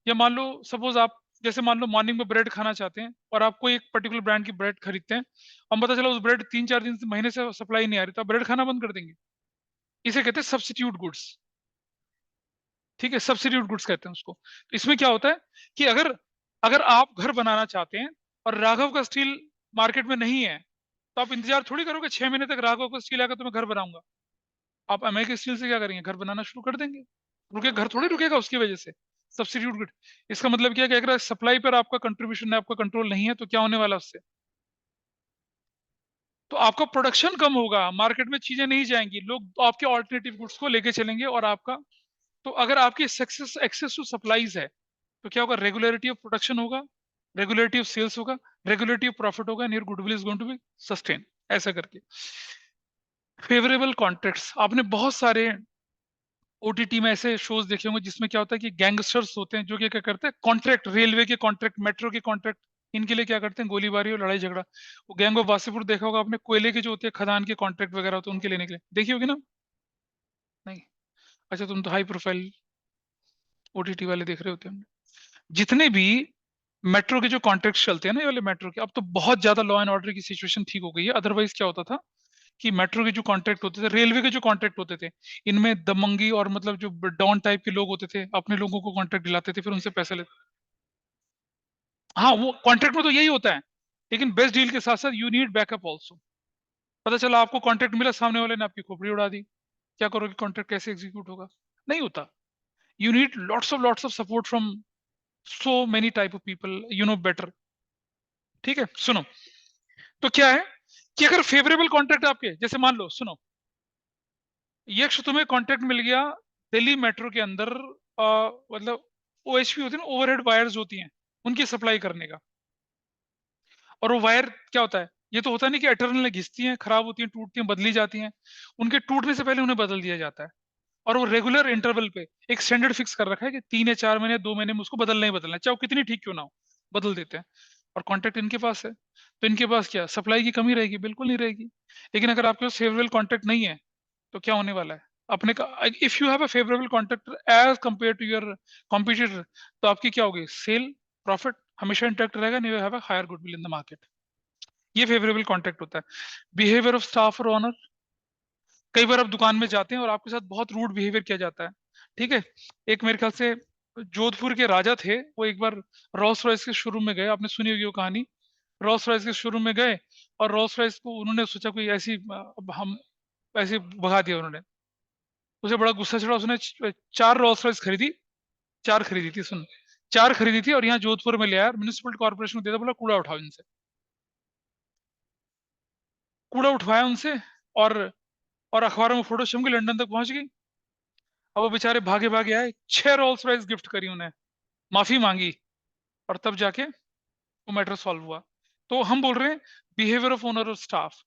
या मान लो सपोज आप, जैसे मान लो मॉर्निंग में ब्रेड खाना चाहते हैं और आपको एक पर्टिकुलर ब्रांड की ब्रेड खरीदते हैं, और पता चला उस ब्रेड 3-4 दिन से, महीने से सप्लाई नहीं आ रही, तो आप ब्रेड खाना बंद कर देंगे। इसे कहते हैं सब्स्टिट्यूट गुड्स। ठीक है, सब्स्टिट्यूट गुड्स कहते हैं उसको। तो इसमें क्या होता है कि अगर अगर आप घर बनाना चाहते हैं और राघव का स्टील मार्केट में नहीं है, तो आप इंतजार थोड़ी करोगे 6 महीने तक राघव का स्टील आकर तो मैं घर बनाऊंगा। आप एमआई के स्टील से क्या करेंगे, घर बनाना शुरू कर देंगे। रुके, घर थोड़ी रुकेगा उसकी वजह से। सब्स्टिट्यूट गुड, इसका मतलब क्या है कि अगर सप्लाई पर आपका कंट्रीब्यूशन है, आपका कंट्रोल नहीं है, तो क्या होने वाला उससे, तो आपका प्रोडक्शन कम होगा, मार्केट में चीजें नहीं जाएंगी, लोग आपके ऑल्टरनेटिव गुड्स को लेके चलेंगे, और आपका, तो अगर आपकी सक्सेस एक्सेस टू सप्लाईज है, तो क्या होगा, रेगुलरिटी ऑफ प्रोडक्शन होगा, रेगुलरिटी ऑफ सेल्स होगा, रेगुलरिटी ऑफ प्रॉफिट होगा, and your goodwill is going to be sustain. ऐसा करके फेवरेबल कॉन्ट्रैक्ट्स, आपने बहुत सारे ओटीटी में ऐसे शोज देखे होंगे जिसमें क्या होता है कि गैंगस्टर्स होते हैं जो कि क्या करते हैं, कॉन्ट्रैक्ट, रेलवे के कॉन्ट्रैक्ट, मेट्रो के कॉन्ट्रैक्ट, इनके लिए क्या करते हैं, गोलीबारी और लड़ाई झगड़ा। वो गैंग ऑफ वासेपुर देखा होगा आपने, कोयले के जो होते हैं, खदान के कॉन्ट्रैक्ट वगैरह होते हैं, उनके लेने के लिए देखी होगी ना? नहीं? अच्छा, तुम तो हाई प्रोफाइल ओटीटी वाले देख रहे होते हैं। जितने भी मेट्रो के जो कॉन्ट्रैक्ट चलते हैं ना, ये वाले मेट्रो के, अब तो बहुत ज्यादा लॉ एंड ऑर्डर की सिचुएशन ठीक हो गई है। अदरवाइज क्या होता था कि मेट्रो के जो कॉन्ट्रैक्ट होते थे, रेलवे के जो कॉन्ट्रैक्ट होते थे, इनमें दमंगी और मतलब जो डॉन टाइप के लोग होते थे, अपने लोगों को कॉन्ट्रैक्ट दिलाते थे, फिर उनसे पैसे लेते। हाँ, वो कॉन्ट्रैक्ट में तो यही होता है, लेकिन बेस्ट डील के साथ साथ यू नीड बैकअप ऑल्सो। पता चला आपको कॉन्ट्रैक्ट मिला, सामने वाले ने आपकी खोपड़ी उड़ा दी, क्या करोगे, कॉन्ट्रैक्ट कैसे एग्जीक्यूट होगा? नहीं होता। You need lots of support from so many type of people, you know better. ठीक है, सुनो। तो क्या है कि अगर फेवरेबल कॉन्ट्रैक्ट आपके, जैसे मान लो, सुनो, यक्ष तुम्हें कॉन्ट्रैक्ट मिल गया दिल्ली मेट्रो के अंदर, मतलब ओएचपी होती है ना, ओवरहेड वायर्स होती हैं, उनकी सप्लाई करने का। और वो वायर क्या होता है, ये तो होता नहीं कि एटर्नल घिसती हैं, खराब होती हैं, टूटती हैं, बदली जाती हैं। उनके टूटने से पहले उन्हें बदल दिया जाता है, और वो रेगुलर इंटरवल पे एक स्टैंडर्ड फिक्स कर रखा है कि 3 या 4 महीने, 2 महीने में उसको बदलना ही बदलना है, चाहे वो कितनी ठीक क्यों ना हो, बदल देते हैं। और कॉन्ट्रैक्ट इनके पास है, तो इनके पास क्या सप्लाई की कमी रहेगी? बिल्कुल नहीं रहेगी। लेकिन अगर आपके पास फेवरेबल कॉन्ट्रैक्ट नहीं है, तो क्या होने वाला है, अपने का, if you have a favourable contractor as compare to your competitor, तो आपकी क्या होगी, सेल, प्रॉफिट हमेशा इंटैक्ट रहेगा, you have a higher goodwill in the market. ये फेवरेबल कॉन्ट्रैक्ट होता है। बिहेवियर ऑफ स्टाफ और ऑनर, कई बार आप दुकान में जाते हैं और आपके साथ बहुत रूड बिहेवियर किया जाता है। ठीक है। एक मेरे ख्याल से जोधपुर के राजा थे, वो एक बार रोल्स रॉयस के शोरूम में गए, आपने सुनी होगी वो कहानी। रोल्स रॉयस के शोरूम में गए, और रोल्स रॉयस को उन्होंने सोचा कोई ऐसी, अब हम ऐसे भगा दिया उन्होंने। उसे बड़ा गुस्सा चढ़ा, उसने 4 रोल्स रॉयस खरीदी, 4 खरीदी थी, सुन, 4 खरीदी थी, और यहाँ जोधपुर में ले आया, म्यूनिसिपल कॉर्पोरेशन को दे दिया, बोला कूड़ा उठाओ इनसे। कूड़ा उठवाया उनसे, और और अखबारों में फोटो छप गई, लंदन तक पहुंच गई। अब वो बेचारे भागे भागे आए, 6 रोल्स रॉयस गिफ्ट करी उन्हें, माफी मांगी, और तब जाके वो मैटर सॉल्व हुआ। तो हम बोल रहे हैं बिहेवियर ऑफ ओनर और स्टाफ।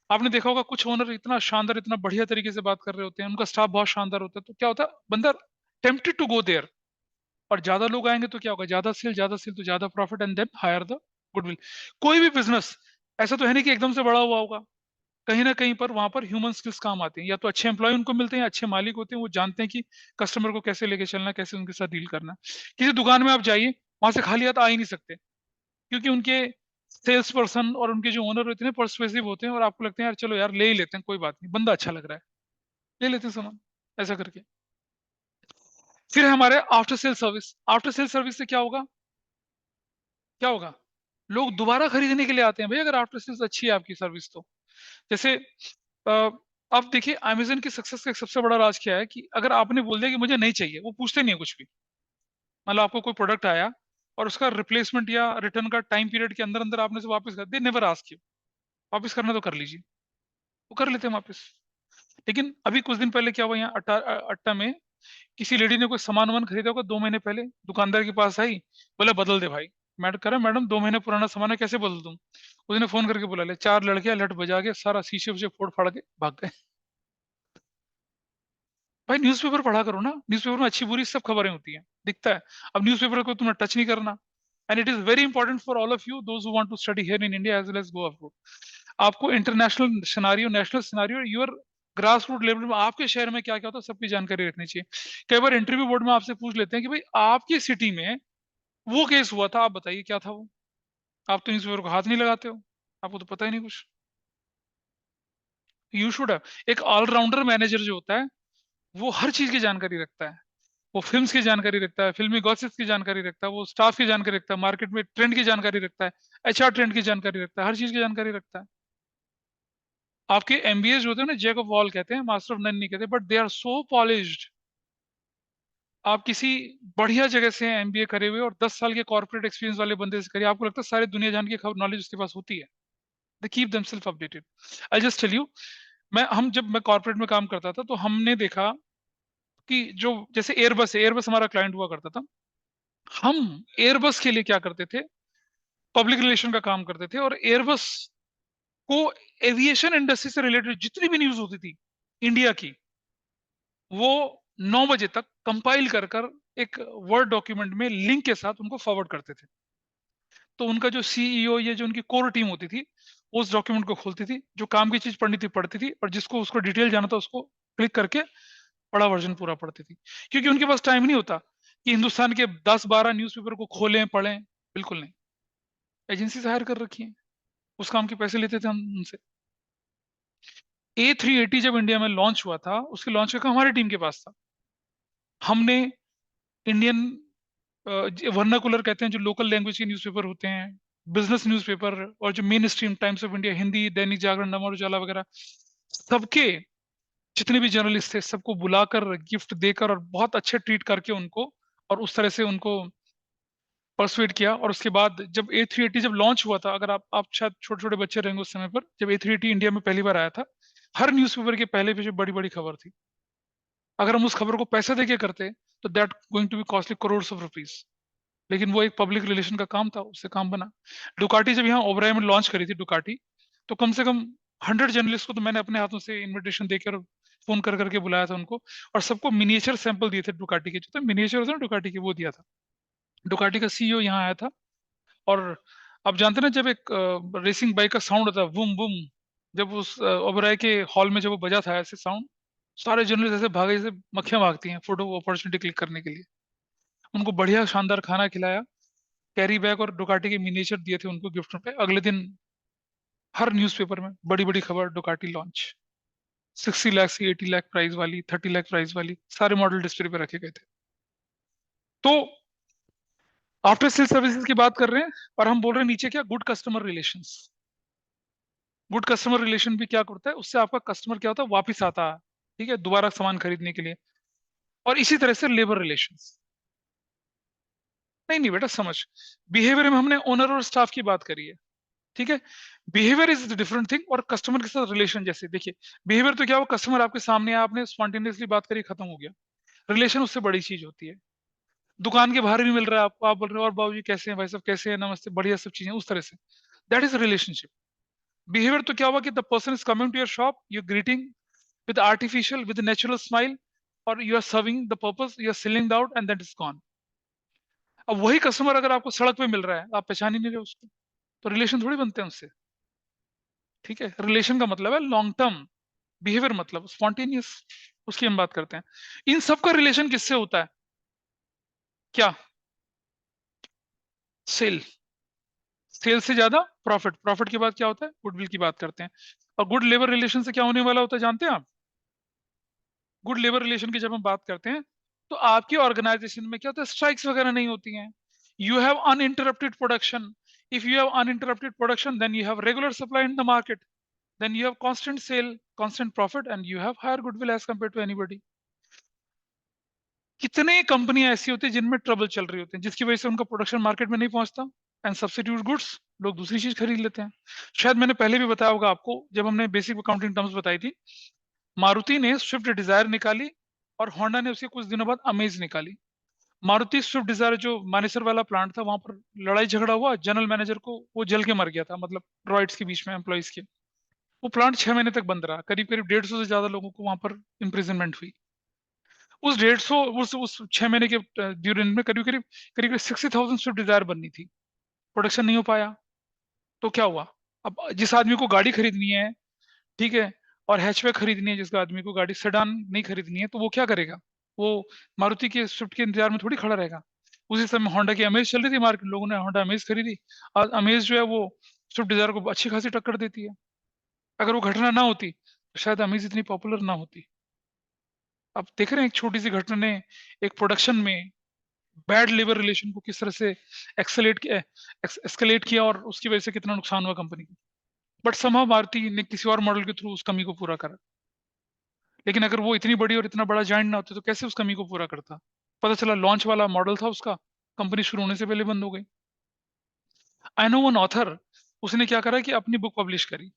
आपने देखा होगा कुछ ओनर इतना शानदार, इतना बढ़िया तरीके से बात कर रहे होते हैं, उनका स्टाफ बहुत शानदार होता है, तो क्या होता है, बंदा टेम्प्टेड टू गो देयर, और ज्यादा लोग आएंगे तो क्या होगा, ज्यादा सेल तो ज्यादा profit and then higher the goodwill. कोई भी बिजनेस ऐसा तो है नहीं कि एकदम से बड़ा हुआ होगा, कहीं ना कहीं पर वहां पर ह्यूमन स्किल्स काम आते हैं, या तो अच्छे एम्प्लॉय उनको मिलते हैं, अच्छे मालिक होते हैं, वो जानते हैं कि कस्टमर को कैसे लेके चलना, कैसे उनके साथ डील करना। किसी दुकान में आप जाइए, वहां से खाली हाथ आ ही नहीं सकते, क्योंकि उनके सेल्स पर्सन और उनके जो ओनर होते हैं पर्सुएसिव होते हैं, और आपको लगता है यार चलो यार ले ही लेते हैं, कोई बात नहीं, बंदा अच्छा लग रहा है, ले लेते हैं सामान, ऐसा करके। फिर हमारे after sale service. After sale service से क्या होगा, क्या होगा, लोग दोबारा खरीदने के लिए आते हैं भाई, अगर आफ्टर सेल्स अच्छी है आपकी सर्विस तो। जैसे अ, आप देखिए अमेजन की सक्सेस का एक सबसे बड़ा राज क्या है, कि अगर आपने बोल दिया कि मुझे नहीं चाहिए, वो पूछते नहीं है कुछ भी। मतलब आपको कोई प्रोडक्ट आया और उसका रिप्लेसमेंट या रिटर्न का टाइम पीरियड के अंदर अंदर आपने से वापस कर दे, नेवर आस्क यू, वापस करना तो कर लीजिए, वो कर लेते हैं वापस। लेकिन अभी कुछ दिन पहले क्या हुआ, यहाँ अट्टा में किसी लेडी ने कोई सामान वामान खरीदा होगा 2 महीने पहले, दुकानदार के पास आई, बोला बदल दे भाई। मैडम कह रहा मैडम 2 महीने पुराना सामान है, कैसे बदल दूं। उसने फोन करके बोला ले, 4 लड़के लट बजा के सारा शीशे उसे फोड़ फाड़ के भाग गए। भाई न्यूज़पेपर पढ़ा करो ना, न्यूज़पेपर में अच्छी बुरी सब खबरें होती हैं, दिखता है। अब न्यूज़पेपर को तुम्हें टच नहीं करना, and it is very important for all of you those who want to study here in India as well as go abroad. आपको international scenario, national scenario, your grass root level में आपके शहर में क्या क्या होता है सबकी जानकारी रखनी चाहिए। कई बार इंटरव्यू बोर्ड में आपसे पूछ लेते हैं कि भाई आपकी सिटी में वो केस हुआ था, आप बताइए क्या था वो। आप तो न्यूज़पेपर को हाथ नहीं लगाते हो, आपको तो पता ही नहीं कुछ। यू शुड हैव, एक ऑलराउंडर मैनेजर जो होता है वो हर चीज की जानकारी रखता है। वो फिल्म्स की जानकारी रखता है, फिल्मी गॉसिप्स की जानकारी रखता है, वो स्टाफ की जानकारी रखता है, मार्केट में ट्रेंड की जानकारी रखता है, एचआर ट्रेंड की जानकारी रखता है, हर चीज की जानकारी रखता है। आपके एमबीए जो होते हैं ना, जैक ऑफ ऑल कहते हैं, मास्टर ऑफ नन नहीं कहते, but they are so polished. आप किसी बढ़िया जगह से एमबीए करे हुए और 10 साल के कॉर्पोरेट एक्सपीरियंस वाले बंदे से करिए, आपको लगता है सारी दुनिया जान की खबर नॉलेज उसके पास होती है। They keep themselves updated. I just tell you, जब मैं कॉर्पोरेट में काम करता था तो हमने देखा कि जो जैसे एयरबस है, एयरबस हमारा क्लाइंट हुआ करता था, हम एयरबस के लिए क्या करते थे, पब्लिक रिलेशन का काम करते थे, और एयरबस को एविएशन इंडस्ट्री से रिलेटेड जितनी भी न्यूज होती थी इंडिया की, वो 9 बजे तक कंपाइल कर कर एक वर्ड डॉक्यूमेंट में लिंक के साथ उनको फॉरवर्ड करते थे। तो उनका जो सीईओ, ये जो उनकी कोर टीम होती थी, उस डॉक्यूमेंट को खोलती थी, जो काम की चीज पढ़नी थी पढ़ती थी, और जिसको उसको डिटेल जाना था उसको क्लिक करके बड़ा वर्जन पूरा पढ़ती थी। क्योंकि उनके पास टाइम नहीं होता कि हिंदुस्तान के 10-12 न्यूज़पेपर को खोलें पढ़ें, बिल्कुल नहीं। एजेंसी से हायर कर रखी है, उस काम के पैसे लेते थे हम उनसे। A380 जब इंडिया में लॉन्च हुआ था, उसके लॉन्च का काम हमारी टीम के पास था। हमने इंडियन वर्नाकुलर कहते हैं जो लोकल लैंग्वेज के न्यूज़पेपर होते हैं, बिजनेस न्यूज़पेपर, और जो main stream times of India, Hindi, Dainik Jagran, Amar Ujala वगैरह, सबके जितने भी जर्नलिस्ट थे सबको बुलाकर गिफ्ट देकर और बहुत अच्छे ट्रीट करके उनको, और उस तरह से उनको परसुएट किया। और उसके बाद जब A380 जब लॉन्च हुआ था, अगर आप शायद छोटे छोटे बच्चे रहेंगे उस समय पर, जब A380 इंडिया में पहली बार आया था, हर न्यूज़पेपर के पहले पेज पे बड़ी बड़ी खबर थी। अगर हम उस खबर को पैसे देके करते तो that going to be costly crore of rupees, लेकिन वो एक पब्लिक रिलेशन का काम था, उससे काम बना। डुकाटी जब यहाँ ओबराय में लॉन्च करी थी डुकाटी, तो कम से कम 100 जर्नलिस्ट को तो मैंने अपने हाथों से इन्विटेशन देकर फोन कर करके बुलाया था उनको, और सबको मिनिएचर सैंपल दिए थे डुकाटी के, जो तो मिनिएचर होता है ना डुकाटी के, वो दिया था। डुकाटी का सीईओ यहाँ आया था, और आप जानते हैं ना जब एक रेसिंग बाइक का साउंड होता है बूम बूम, जब उस ओबराय के हॉल में जब वो बजा था ऐसे साउंड, सारे जर्नलिस्ट ऐसे भागे जैसे मक्खियां भागती हैं फोटो अपॉर्चुनिटी क्लिक करने के लिए। उनको बढ़िया शानदार खाना खिलाया, कैरी बैग और डुकाटी के मिनिएचर दिए थे उनको गिफ्ट पे। अगले दिन हर न्यूज़पेपर में बड़ी बड़ी खबर, डुकाटी लॉन्च, 60 लाख से 80 लाख प्राइस वाली, 30 लाख प्राइस वाली, सारे मॉडल डिस्प्ले पे रखे गए थे। तो आफ्टर सेल सर्विसेज की बात कर रहे हैं, और हम बोल रहे हैं नीचे क्या, good customer relations. Good customer relation भी क्या करता है, उससे आपका कस्टमर क्या होता है, वापिस आता है, ठीक है, दोबारा सामान खरीदने के लिए। और इसी तरह से लेबर रिलेशंस। नहीं नहीं बेटा समझ, बिहेवियर में हमने ओनर और स्टाफ की बात करी है, ठीक है। बिहेवियर इज डिफरेंट थिंग, और कस्टमर के साथ रिलेशन, जैसे देखिए बिहेवियर तो क्या हो, कस्टमर आपके सामने है, आपने स्पॉन्टेनियसली बात करी, खत्म हो गया। रिलेशन उससे बड़ी चीज होती है, दुकान के बाहर भी मिल रहा है आपको, आप बोल रहे हो और बाबूजी कैसे हैं, भाई साहब कैसे हैं, नमस्ते, बढ़िया सब चीजें उस तरह से, दैट इज रिलेशनशिप। बिहेवियर तो क्या हुआ कि the person is coming to your shop, you greeting with artificial, with a natural smile, or you are serving the purpose, you are selling out, and that is gone. अब वही customer अगर आपको सड़क पे मिल रहा है, आप पहचान ही नहीं रहे उसको, तो रिलेशन थोड़ी बनते हैं उससे। ठीक है, रिलेशन का मतलब है लॉन्ग टर्म, बिहेवियर मतलब स्पॉन्टेनियस, उसकी हम बात करते हैं। इन सब का रिलेशन किससे होता है? क्या? सेल। सेल से ज्यादा प्रॉफिट, प्रॉफिट के बाद क्या होता है? गुडविल की बात करते हैं। और गुड लेबर रिलेशन से क्या होने वाला होता है जानते हैं आप? गुड लेबर रिलेशन की जब हम बात करते हैं, तो आपकी ऑर्गेनाइजेशन में क्या होता है? स्ट्राइक्स वगैरह नहीं होती हैं। You have uninterrupted production. If you have uninterrupted production, then you have regular supply in the market, then you have constant sale, constant profit, and you have higher goodwill as compared to anybody. कितने कंपनियां ऐसी होती है जिनमें trouble चल रही होती है, जिसकी वजह से उनका प्रोडक्शन मार्केट में नहीं पहुंचता, एंड सब्स्टिट्यूट गुड्स, लोग दूसरी चीज खरीद लेते हैं। शायद मैंने पहले भी बताया होगा आपको, जब हमने बेसिक अकाउंटिंग टर्म्स बताई थी, मारुति ने स्विफ्ट डिजायर निकाली और होंडा ने उसके कुछ दिनों बाद अमेज निकाली। मारुति स्विफ्ट डिजायर जो मानेसर वाला प्लांट था, वहां पर लड़ाई झगड़ा हुआ, जनरल मैनेजर को वो जल के मर गया था, मतलब रॉयट्स के बीच में एम्प्लॉइज के। वो प्लांट 6 महीने तक बंद रहा, करीब करीब 150 से ज्यादा लोगों को वहां पर इम्प्रिजनमेंट हुई। उस 150, उस 6 महीने के ड्यूरेशन में करीब करीब करीब 60,000 स्विफ्ट डिजायर बननी थी, प्रोडक्शन नहीं हो पाया। तो क्या हुआ? अब जिस आदमी को गाड़ी खरीदनी है, ठीक है, और हैचबैक खरीदनी है, जिसका आदमी को गाड़ी सेडान नहीं खरीदनी है, तो वो क्या करेगा? वो मारुति के स्विफ्ट के इंतजार में थोड़ी खड़ा रहेगा। उसी समय होंडा की अमेज चल रही थी मार्केट, लोगों ने होंडा अमेज खरीदी। और अमेज जो है वो स्विफ्ट डिजायर को अच्छी खासी टक्कर देती है। अगर वो घटना ना होती तो शायद अमेज इतनी पॉपुलर ना होती। अब देख रहे हैं एक छोटी सी घटना ने एक प्रोडक्शन में बैड लेबर रिलेशन को किस तरह से एक्सकलेट किया, और उसकी वजह से कितना नुकसान हुआ कंपनी को। बट समहाउ मारुति ने किसी और मॉडल के थ्रू उस कमी को पूरा करा। लेकिन अगर वो इतनी बड़ी और इतना बड़ा जाइंट ना होती तो कैसे उस कमी को पूरा करता? पता चला लॉन्च वाला मॉडल था उसका, कंपनी शुरू होने से पहले बंद हो गई। आई नो वन ऑथर, उसने क्या करा कि अपनी बुक पब्लिश करी,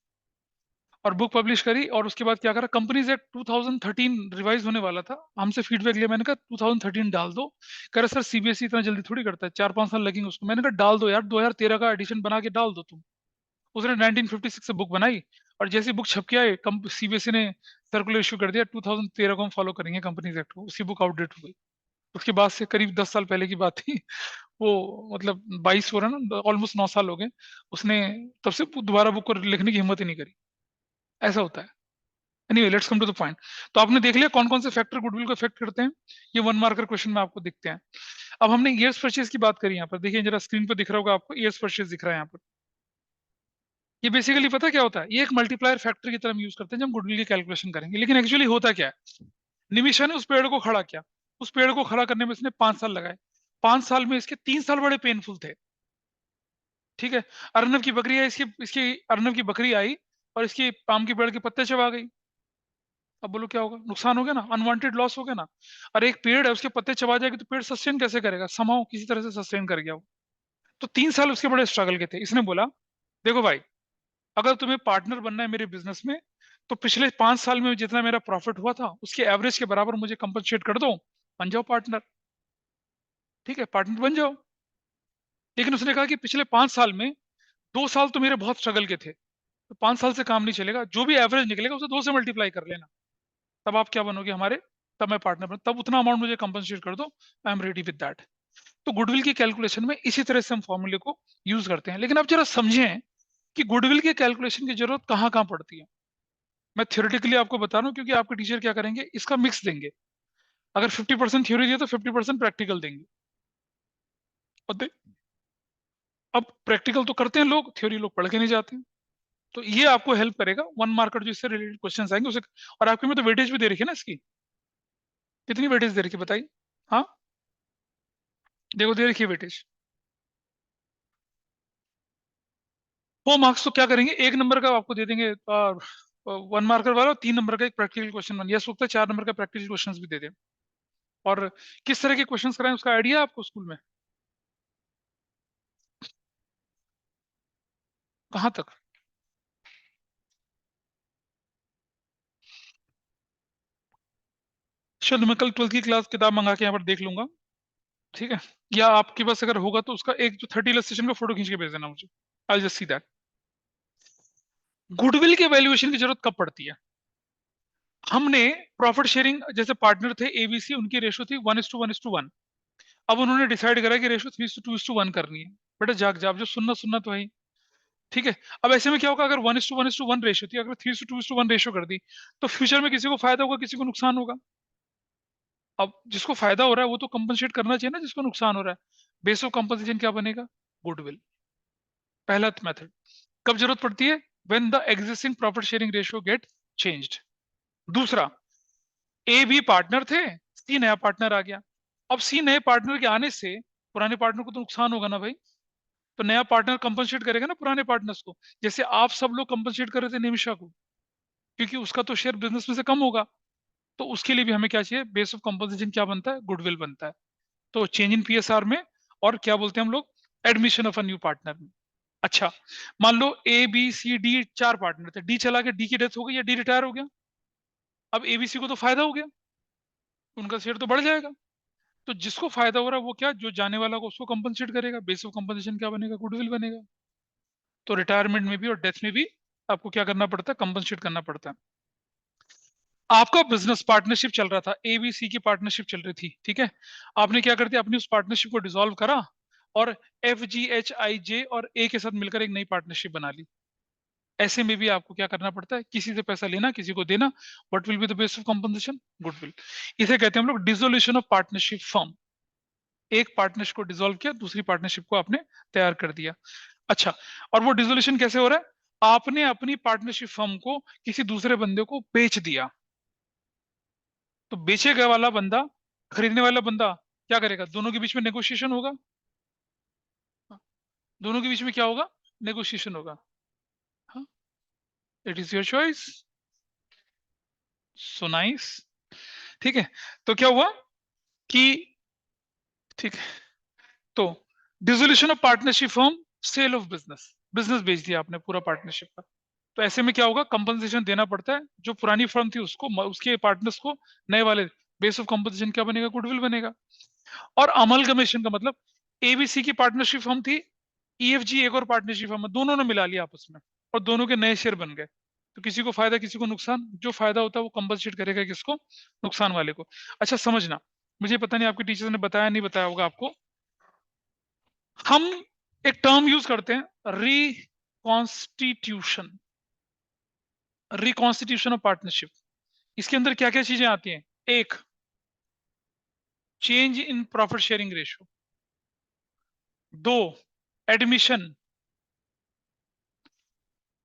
और बुक पब्लिश करी, और उसके बाद क्या करा, कंपनीज एक्ट 2013 रिवाइज होने वाला था, हमसे फीडबैक लिया। मैंने कहा 2013 डाल दो। कह रहे सर सीबीएसई इतना जल्दी थोड़ी करता है, 4-5 साल लगेंगे उसको। मैंने कहा डाल दो यार, 2013 का एडिशन बना के डाल दो तुम। उसने 1956 से बुक बनाई, और जैसी बुक छप के आए, सीबीएसई ने सर्कुलर इशू कर दिया 2013 को हम फॉलो करेंगे कंपनीज एक्ट को। उसकी बुक आउटडेट हो गई। उसके बाद से करीब 10 साल पहले की बात थी वो, मतलब 22 हो रहा है ना, ऑलमोस्ट 9 साल हो गए। उसने तब से दोबारा बुक को लिखने की हिम्मत ही नहीं करी। ऐसा होता है। Anyway, let's come to the point. तो आपने देख लिया कौन कौन से फैक्टर गुडविल को इफेक्ट करते हैं। ये 1 मार्कर क्वेश्चन में आपको दिखते हैं। अब हमने ईयर्स परचेज की बात करी, यहाँ पर देखिए जरा स्क्रीन पर दिख रहा होगा आपको, ईयर्स परचेज दिख रहा है यहाँ पर। ये बेसिकली पता क्या होता है? ये एक मल्टीप्लायर फैक्टर की तरह हम यूज करते हैं जब हम गुडविल की कैलकुलेशन करेंगे। लेकिन एक्चुअली होता क्या है? निमिषा ने उस पेड़ को खड़ा किया, उस पेड़ को खड़ा करने में इसने 5 साल लगाए। 5 साल में इसके 3 साल बड़े पेनफुल थे। ठीक है, अर्नब की बकरी आई, इसकी इसकी अर्नब की बकरी आई और इसकी पाम के पेड़ के पत्ते चबा गई। अब बोलो क्या होगा? नुकसान हो गया ना, अनवांटेड लॉस हो गया ना। और एक पेड़ है, उसके पत्ते चबा जाएगी तो पेड़ सस्टेन कैसे करेगा? समाओ किसी तरह से सस्टेन कर गया वो। तो 3 साल उसके बड़े स्ट्रगल के थे। इसने बोला देखो भाई, अगर तुम्हें पार्टनर बनना है मेरे बिजनेस में, तो पिछले 5 साल में जितना मेरा प्रॉफिट हुआ था उसके एवरेज के बराबर मुझे कंपनसेट कर दो, बन जाओ पार्टनर। ठीक है, पार्टनर बन जाओ। लेकिन उसने कहा कि पिछले 5 साल में 2 साल तो मेरे बहुत स्ट्रगल के थे, तो 5 साल से काम नहीं चलेगा, जो भी एवरेज निकलेगा उसे 2 से मल्टीप्लाई कर लेना, तब आप क्या बनोगे हमारे, तब मैं पार्टनर बन, तब उतना अमाउंट मुझे कंपनसेट कर दो, आई एम रेडी विद दैट। तो गुडविल की कैलकुलेशन में इसी तरह से हम फॉर्मूले को यूज करते हैं। लेकिन आप जरा समझें कि गुडविल की कैलकुलेशन की जरूरत कहाँ कहाँ पड़ती है। मैं थ्योरेटिकली आपको बता रहा हूँ, क्योंकि आपके टीचर क्या करेंगे, इसका मिक्स देंगे। अगर 50% थ्योरी दिया तो 50% प्रैक्टिकल देंगे। और अब प्रैक्टिकल तो करते हैं लोग, थ्योरी लोग पढ़ के नहीं जाते हैं। तो ये आपको हेल्प करेगा। 1 मार्कर जो इससे रिलेटेड क्वेश्चन आएंगे उसे, और आपके में तो वेटेज भी दे रखी है ना इसकी, कितनी वेटेज दे रखी है बताइए? हाँ, देखो दे रखी है वेटेज। 4 मार्क्स तो क्या करेंगे, 1 नंबर का आपको दे देंगे 1 मार्कर वाला, और 3 नंबर का एक प्रैक्टिकल क्वेश्चन बन, या सोचता है 4 नंबर का प्रैक्टिकल क्वेश्चन भी दे दें। और किस तरह के क्वेश्चन कराएं उसका आइडिया आपको स्कूल में? कहाँ तक? चलो मैं कल 12th की क्लास किताब मंगा के यहाँ पर देख लूंगा। ठीक है, या आपके पास अगर होगा तो उसका एक जो 30 इलस्ट्रेशन का फोटो खींच के भेज देना मुझे, I just see that. Goodwill के वैल्यूएशन की जरूरत कब पड़ती है? हमने प्रॉफिट शेयरिंग, जैसे पार्टनर थे एबीसी, उनकी रेशो थी 1:1:1। अब उन्होंने डिसाइड करा कि रेशो 3:2:1 करनी है। बेटा जाग जाग, जो सुनना सुनना तो है ही, ठीक है। अब ऐसे में क्या होगा, अगर 1:1:1 रेशो थी, अगर 3:2:1 रेशो कर दी, तो फ्यूचर में किसी को फायदा होगा, किसी को नुकसान होगा। अब जिसको फायदा हो रहा है वो तो कंपनसेट करना चाहिए ना, जिसको नुकसान हो रहा है। बेस ऑफ कंपनसेशन क्या बनेगा, गुडविल। पहला मेथड। कब जरूरत पड़ती है, when the existing profit sharing ratio get changed. दूसरा, ए भी पार्टनर थे, सी नया पार्टनर आ गया। अब सी नए पार्टनर के आने से पुराने पार्टनर को तो नुकसान होगा ना भाई, तो नया पार्टनर कंपनसेट करेगा ना पुराने पार्टनर्स को। जैसे आप सब लोग कंपनसेट कर रहे थे निमिषा को, क्योंकि उसका तो शेयर बिजनेस में से कम होगा, तो उसके लिए भी हमें क्या चाहिए, बेस ऑफ कंपनसेशन क्या बनता है, गुडविल बनता है। तो चेंज इन पीएसआर में, और क्या बोलते हैं हम लोग, admission of a new partner में। अच्छा, मान लो A B C D 4 partner थे, डी चला गया, डी की डेथ हो गई या डी रिटायर हो गया। अब एबीसी को तो फायदा हो गया, उनका शेयर तो बढ़ जाएगा। तो जिसको फायदा हो रहा है वो क्या, जो जाने वाला को उसको कंपनसेट करेगा, बेस ऑफ कंपनसेशन क्या बनेगा, गुडविल बनेगा। तो रिटायरमेंट में भी और डेथ में भी आपको क्या करना पड़ता है, कंपनसेट करना पड़ता है। आपका बिजनेस पार्टनरशिप चल रहा था, एबीसी की पार्टनरशिप चल रही थी, ठीक है। आपने क्या कर दिया, अपनी उस पार्टनरशिप को डिसॉल्व करा, और एफ जी एच आई जे और ए के साथ मिलकर एक नई पार्टनरशिप बना ली। ऐसे में भी आपको क्या करना पड़ता है, किसी से पैसा लेना, किसी को देना। What will be the base of compensation, goodwill. इसे कहते हैं हम लोग डिसोल्यूशन ऑफ पार्टनरशिप फर्म। एक पार्टनरशिप को डिसॉल्व किया, दूसरी पार्टनरशिप को आपने तैयार कर दिया। अच्छा, और वो डिसोल्यूशन कैसे हो रहा है, आपने अपनी पार्टनरशिप फर्म को किसी दूसरे बंदे को बेच दिया। तो बेचेगा वाला बंदा, खरीदने वाला बंदा क्या करेगा, दोनों के बीच में नेगोशिएशन होगा। दोनों के बीच में क्या होगा, नेगोशिएशन होगा। It is your choice, so nice, ठीक है। तो क्या हुआ कि, ठीक है, तो dissolution of partnership form, sale of business, business बेच दिया आपने पूरा पार्टनरशिप का। तो ऐसे में क्या होगा, कंपनसेशन देना पड़ता है, जो पुरानी फर्म थी उसको, उसके पार्टनर्स को, नए वाले। बेस ऑफ कंपनसेशन क्या बनेगा, गुडविल बनेगा। और अमलगमेशन का मतलब, एबीसी की पार्टनरशिप फर्म थी, ईएफजी एक और पार्टनरशिप फर्म, दोनों ने मिला लिया आपस में, और दोनों के नए शेयर बन गए। तो किसी को फायदा, किसी को नुकसान, जो फायदा होता है वो कंपनसेट करेगा किसको, नुकसान वाले को। अच्छा समझना, मुझे पता नहीं आपके टीचर ने बताया नहीं बताया होगा आपको, हम एक टर्म यूज करते हैं, रिकॉन्स्टिट्यूशन। रिकॉन्स्टिट्यूशन ऑफ पार्टनरशिप, इसके अंदर क्या क्या चीजें आती हैं, एक, change in profit sharing ratio, दो, एडमिशन,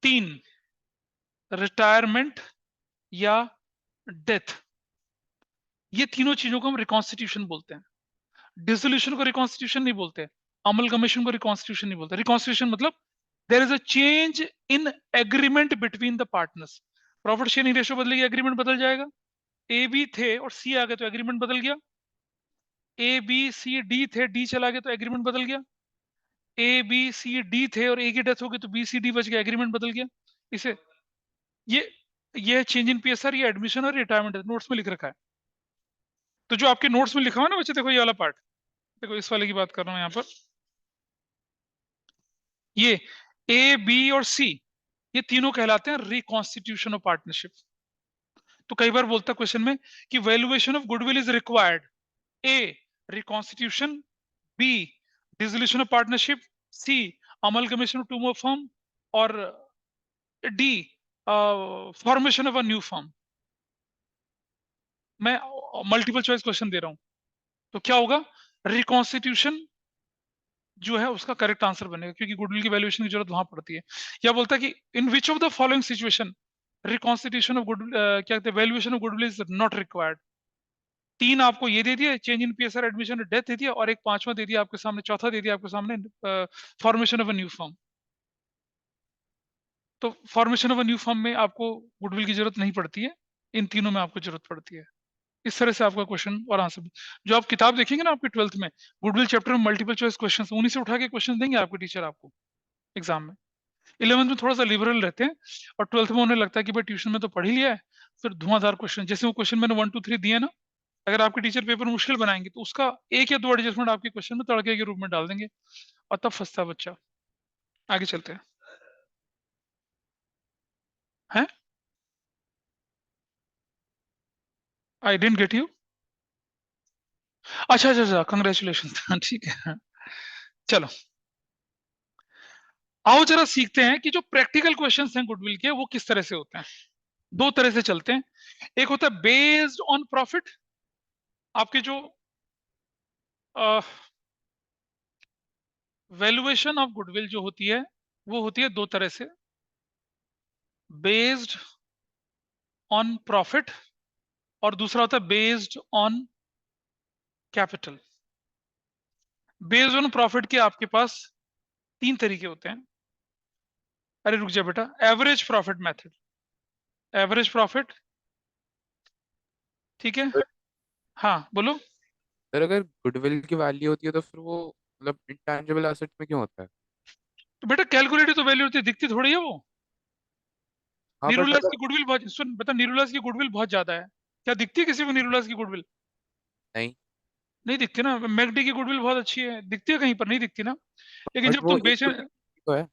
तीन, रिटायरमेंट या डेथ। ये तीनों चीजों को हम रिकॉन्स्टिट्यूशन बोलते हैं। डिसोल्यूशन को रिकॉन्स्टिट्यूशन नहीं बोलते, अमलगमेशन को रिकॉन्स्टिट्यूशन नहीं बोलते। रिकॉन्स्टिट्यूशन मतलब there is a change in agreement between the partners. Profit sharing ratio बदलेगी, एग्रीमेंट बदल जाएगा। ए बी थे और सी आ गए तो एग्रीमेंट बदल गया। ए बी सी डी थे, डी चला गया तो एग्रीमेंट बदल गया। ए बी सी डी थे और ए की डेथ हो गई तो बी सी डी बच गया, एग्रीमेंट बदल गया। इसे, ये ये चेंज इन पीएसआर, ये एडमिशन और रिटायरमेंट नोट्स में लिख रखा है। तो जो आपके नोट्स में लिखा हुआ है ना बच्चे, देखो ये वाला पार्ट, देखो इस वाले की बात कर रहा हूं यहाँ पर, ये ए बी और सी, ये तीनों कहलाते हैं रिकॉन्स्टिट्यूशन ऑफ पार्टनरशिप। तो कई बार बोलता क्वेश्चन में कि valuation of goodwill is required, a reconstitution, b dissolution of partnership, c amalgamation of two more firm, or D formation of a new firm. मैं मल्टीपल चॉइस क्वेश्चन दे रहा हूं, तो क्या होगा, रिकॉन्स्टिट्यूशन जो है उसका करेक्ट आंसर बनेगा, क्योंकि गुडविल की वैल्यूएशन की जरूरत वहां पड़ती है। या बोलता है कि in which of the following situation reconstitution of good, क्या कहते हैं, valuation of goodwill is not required. तीन आपको ये दे दिया, change in PSR, admission, death दे दिया, और एक पांचवा दे दिया आपके सामने, चौथा दे दिया आपके सामने, formation of a new firm. तो formation of a new firm में आपको गुडविल की जरूरत नहीं पड़ती है, इन तीनों में आपको जरूरत पड़ती है। इस तरह से आपका क्वेश्चन और आंसर, जो आप किताब देखेंगे ना आपके 12th में, गुडविल चैप्टर में मल्टीपल चॉइस क्वेश्चन, उन्हीं से उठा के क्वेश्चन देंगे आपके टीचर आपको एग्जाम में। 11th में थोड़ा सा लिबरल रहते हैं, और 12th में उन्हें लगता है कि भाई ट्यूशन में तो पढ़ ही लिया है, फिर धुआंधार क्वेश्चन, जैसे वो क्वेश्चन मैंने 1 2 3 दिए ना, अगर आपके टीचर पेपर मुश्किल बनाएंगे तो उसका एक या दो एडजस्टमेंट आपके क्वेश्चन में तड़के के रूप में डाल देंगे, और तब फंसता है बच्चा। आगे चलते हैं, हैं, आई डेंट गेट यू। अच्छा अच्छा अच्छा, कंग्रेचुलेशन। ठीक है, चलो आओ जरा सीखते हैं कि जो प्रैक्टिकल क्वेश्चंस हैं गुडविल के वो किस तरह से होते हैं। दो तरह से चलते हैं। एक होता है बेस्ड ऑन प्रॉफिट। आपके जो वैल्यूएशन ऑफ गुडविल जो होती है वो होती है दो तरह से, बेस्ड ऑन प्रॉफिट और दूसरा होता है based on capital. Based on profit के आपके पास तीन तरीके होते हैं। अरे रुक जा बेटा, average profit method, average profit, ठीक है। हाँ बोलो। सर अगर गुडविल की वैल्यू होती है तो फिर वो मतलब इंटेंजिबल एसेट में क्यों होता है? तो बेटा कैलकुलेटेड तो वैल्यू होती है, दिखती थोड़ी है वो। हाँ बट नीरूलास अगर की गुडविल बहुत, सुन बता, नीरूलास की गुडविल बहुत ज्यादा है। क्या दिखती है किसी को नीरूलास की गुडविल? नहीं, नहीं दिखती ना। मैकडी की गुडविल बहुत अच्छी है, दिखती है कहीं पर? नहीं दिखती ना। लेकिन बट जब वो तुम एक बेचे, तो तो है,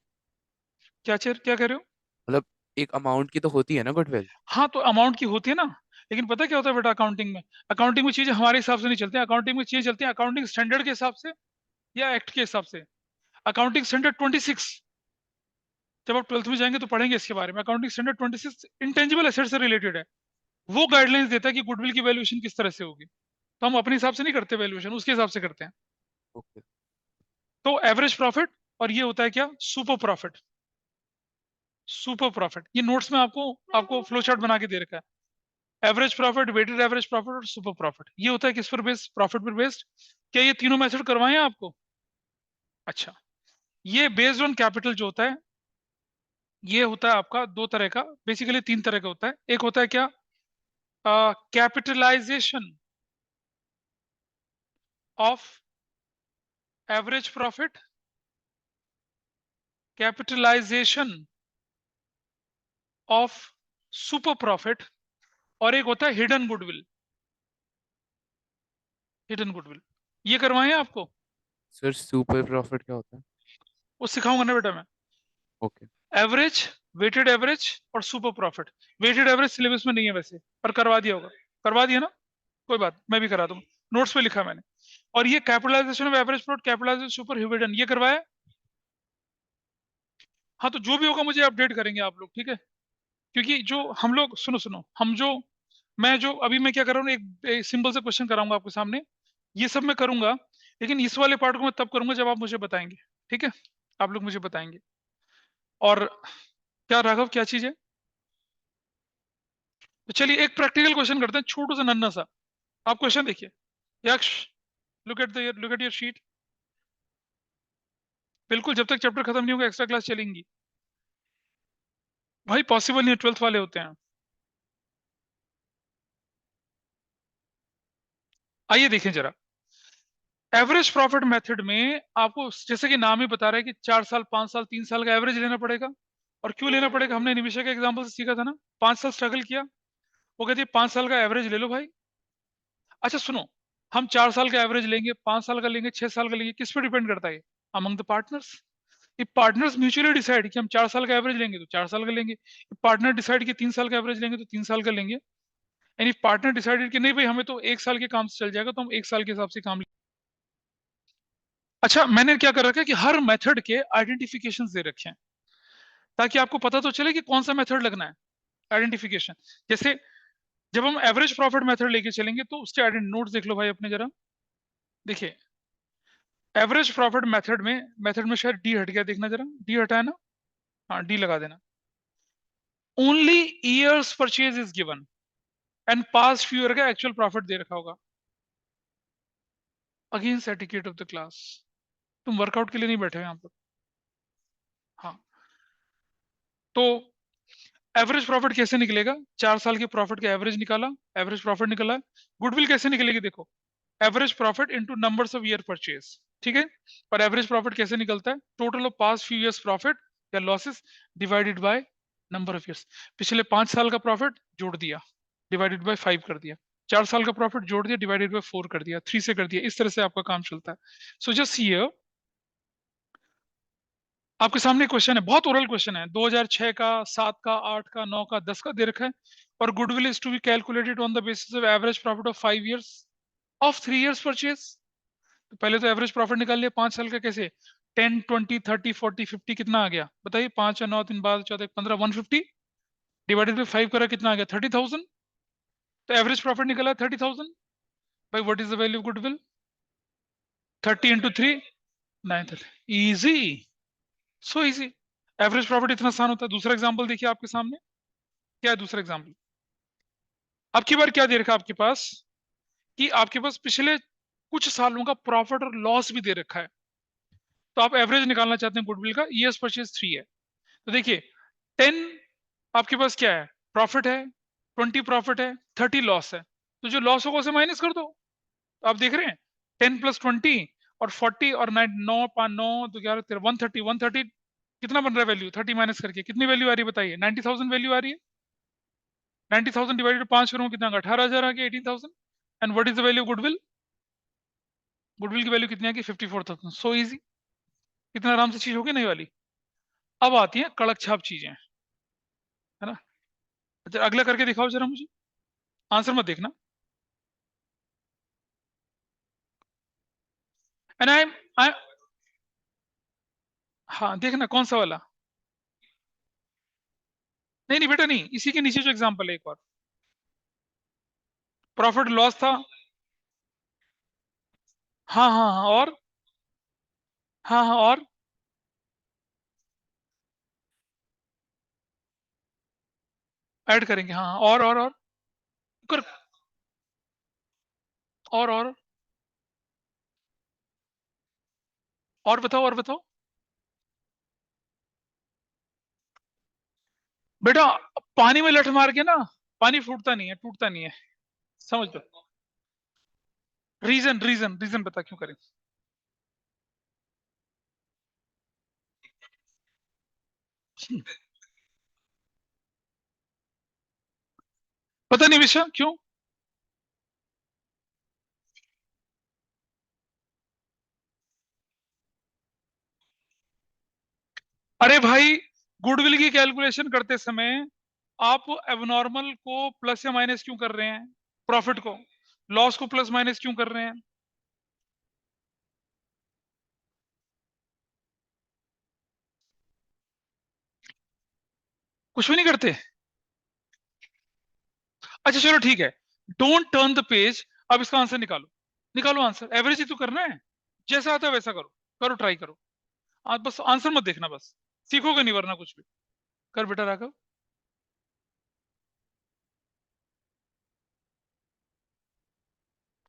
क्या कह रहे हो? मतलब एक अमाउंट की तो होती है ना गुडविल। हाँ तो अमाउंट की होती है ना। लेकिन पता क्या होता है बेटा, अकाउंटिंग में, अकाउंटिंग में चीजें हमारे हिसाब से नहीं चलती हैं। अकाउंटिंग में चीजें चलती हैं अकाउंटिंग स्टैंडर्ड के हिसाब से या एक्ट के हिसाब से। अकाउंटिंग स्टैंडर्ड 26, जब आप 12th में जाएंगे तो पढ़ेंगे इसके बारे में। अकाउंटिंग स्टैंडर्ड 26 इंटेंजिबल एसेट से रिलेटेड है। वो गाइडलाइंस देता है कि गुडविल की वैल्यूएशन किस तरह से होगी। तो हम अपने हिसाब से नहीं करते वैल्यूएशन, उसके हिसाब से करते हैं। ओके। तो एवरेज प्रॉफिट, और ये होता है क्या, सुपर प्रॉफिट। सुपर प्रॉफिट ये नोट्स में आपको आपको फ्लो चार्ट बना के दे रखा है। Average profit, weighted average profit और सुपर प्रॉफिट, ये होता है किस पर बेस्ड, प्रॉफिट पर बेस्ड। क्या ये तीनों मेथड करवाए हैं आपको? अच्छा, ये बेस्ड ऑन कैपिटल जो होता है, ये होता है आपका दो तरह का, बेसिकली तीन तरह का होता है। एक होता है क्या, capitalisation of average profit, capitalisation of super profit, और एक होता है हिडन गुडविल। हिडन गुडविल ये करवाए हैं आपको? सर सुपर प्रॉफिट क्या होता है? वो सिखाऊंगा ना बेटा मैं। ओके। एवरेज, वेटेड एवरेज और super profit. Weighted average syllabus में नहीं है वैसे, पर करवा दिया होगा। करवा दिया ना, कोई बात, मैं भी करा दूंगा, नोट्स पे लिखा मैंने। और ये capitalisation of average plot, capitalisation super hidden, ये करवाया। हाँ तो जो भी होगा मुझे अपडेट करेंगे आप लोग, ठीक है। क्योंकि जो हम लोग, सुनो सुनो, हम जो, मैं जो अभी मैं क्या कर रहा हूँ, एक सिंपल से क्वेश्चन कराऊंगा आपके सामने, ये सब मैं करूंगा। लेकिन इस वाले पार्ट को मैं तब करूंगा जब आप मुझे बताएंगे, ठीक है। आप लोग मुझे बताएंगे। और क्या राघव, क्या चीज है? तो चलिए एक प्रैक्टिकल क्वेश्चन करते हैं, छोटू सा नन्ना सा। आप क्वेश्चन देखिए। यक्ष, लुक एट योर शीट। बिल्कुल, जब तक चैप्टर खत्म नहीं होगा एक्स्ट्रा क्लास चलेंगी। भाई पॉसिबल नहीं है, 12th वाले होते हैं। आइए देखें जरा। एवरेज प्रॉफिट मेथड में आपको जैसे कि नाम ही बता रहा है कि 4 साल, 5 साल, 3 साल का एवरेज लेना पड़ेगा। और क्यों लेना पड़ेगा, हमने निमिषा के एग्जाम्पल से सीखा था ना। 5 साल स्ट्रगल किया, वो कहती है 5 साल का एवरेज ले लो भाई। अच्छा सुनो, हम 4 साल का एवरेज लेंगे, 5 साल का लेंगे, 6 साल का लेंगे, किस पे डिपेंड करता है? Among the partners. ये पार्टनर्स म्यूचुअली डिसाइड कि हम 4 साल का एवरेज लेंगे तो 4 साल का लेंगे। पार्टनर डिसाइड कि 3 साल का एवरेज लेंगे तो 3 साल का लेंगे। यानी पार्टनर डिसाइडेड कि नहीं भाई हमें तो 1 साल के काम से चल जाएगा, तो हम 1 साल के हिसाब से काम। अच्छा मैंने क्या कर रखा है कि हर मेथड के आइडेंटिफिकेशन दे रखे हैं, ताकि आपको पता तो चले कि कौन सा मेथड लगना है। आइडेंटिफिकेशन, जैसे जब हम एवरेज प्रॉफिट मेथड लेके चलेंगे तो उसके नोट्स देख लो भाई अपने जरा। देखिए एवरेज प्रॉफिट मेथड में शायद डी हट गया, देखना जरा, डी हटा है ना? हाँ डी लगा देना। Only years purchase is given and past few year का एक्चुअल प्रॉफिट दे रखा होगा against etiquette of the class. तुम वर्कआउट के लिए नहीं बैठे हो यहाँ पर। हाँ तो एवरेज प्रॉफिट कैसे निकलेगा? 4 साल के प्रॉफिट का एवरेज निकाला, एवरेज प्रॉफिट निकला। गुडविल कैसे निकलेगी देखो, average profit into numbers of year purchase, ठीक है। और एवरेज प्रॉफिट कैसे निकलता है? Total of past few years profit or losses divided by number of years. पिछले 5 साल का प्रॉफिट जोड़ दिया, डिवाइडेड बाय 5 कर दिया। 4 साल का प्रॉफिट जोड़ दिया, डिवाइडेड बाय 4 कर दिया, 3 से कर दिया। इस तरह से आपका काम चलता है। सो जस्ट हियर आपके सामने क्वेश्चन है, बहुत ओरल क्वेश्चन है, 2006 का, 7 का, 8 का, 9 का, 10 का दे रखा है। और goodwill is to be calculated on the basis of average profit of 5 years of 3 years purchase. तो पहले तो एवरेज प्रॉफिट निकाल लिया 5 साल का। कैसे? 10, 20, 30, 40, 50 कितना आ गया बताइए? 5 और 9, 3, 12, 14, 15, 150 डिवाइडेड बाई 5 करा, कितना आ गया? 30,000। तो एवरेज प्रॉफिट निकला 30,000। भाई what is the value of goodwill? 30 into 3, 930। Easy, so easy. Average profit इतना आसान होता है। दूसरा एग्जांपल देखिए आपके सामने। क्या है दूसरा एग्जांपल? अब की बार क्या दे रखा है आपके पास कि आपके पास पिछले कुछ सालों का प्रॉफिट और लॉस भी दे रखा है। तो आप एवरेज निकालना चाहते हैं गुडविल का। ईयर्स परचेज 3 है। तो देखिए 10 आपके पास क्या है? प्रॉफिट है। 20 प्रॉफिट है। 30 लॉस है। तो जो लॉस होगा उसे माइनस कर दो। तो आप देख रहे हैं 10 प्लस 20 और 40 और 9, 9, 5, 9, 2, 11, 13, 130, 130 कितना बन रहा है वैल्यू? 30 माइनस करके कितनी वैल्यू आ रही है बताइए? 90,000 वैल्यू आ रही है। 90,000 डिवाइडेड 5 करूंगा कितना? 18,000 आ गया, 18,000। And what is the value of goodwill? Goodwill की वैल्यू कितनी आ गई? 54,000। So easy. इतना आराम से चीज होगी नहीं वाली। अब आती है कड़क छाप चीजें, है ना? अच्छा अगला करके दिखाओ जरा मुझे। आंसर मत देखना। एंड आई हाँ देखना कौन सा वाला। नहीं नहीं बेटा नहीं, इसी के नीचे जो एग्जांपल है एक और। प्रॉफिट लॉस था। हाँ हाँ हाँ और। हाँ हाँ और। ऐड करेंगे हाँ हाँ, और कर। और और बताओ और बताओ। बेटा पानी में लठ मार के ना पानी फूटता नहीं है, टूटता नहीं है। समझ लो। रीजन रीजन रीजन बता क्यों करें। पता नहीं विषय क्यों। अरे भाई गुडविल की कैलकुलेशन करते समय आप एबनॉर्मल को प्लस या माइनस क्यों कर रहे हैं? प्रॉफिट को। लॉस को प्लस माइनस क्यों कर रहे हैं? कुछ भी नहीं करते। अच्छा चलो ठीक है। Don't turn the page. अब इसका आंसर निकालो। निकालो आंसर। एवरेज ही तो करना है। जैसा आता है वैसा करो। करो ट्राई करो। आप बस आंसर मत देखना बस। सीखोगे नहीं वरना कुछ भी। कर बेटा राघव।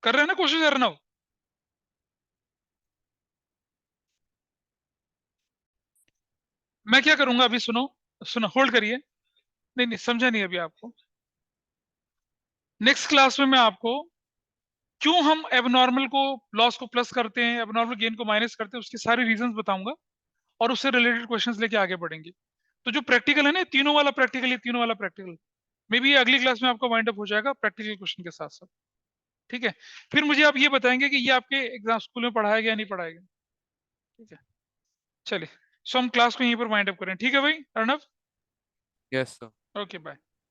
कर रहे हैं ना कोशिश कर रहा हूं। मैं क्या करूंगा अभी सुनो। सुनो होल्ड करिए। नहीं नहीं समझा नहीं अभी आपको। नेक्स्ट क्लास में मैं आपको क्यों हम एबनॉर्मल को लॉस को प्लस करते हैं, एबनॉर्मल गेन को माइनस करते हैं, उसके सारे रीजंस बताऊंगा। और उससे रिलेटेड क्वेश्चंस लेके आगे बढ़ेंगे। तो जो प्रैक्टिकल है ना, तीनों वाला प्रैक्टिकल, ये तीनों वाला प्रैक्टिकल मे बी अगली क्लास में आपका वाइंड अप हो जाएगा प्रैक्टिकल क्वेश्चन के साथ साथ। ठीक है। फिर मुझे आप ये बताएंगे कि ये आपके एग्जाम स्कूल में पढ़ाया गया नहीं पढ़ाया गया। ठीक है। चलिए। सो हम क्लास को यहीं पर वाइंड अप करें। ठीक है भाई Arnav. Yes sir. Okay bye.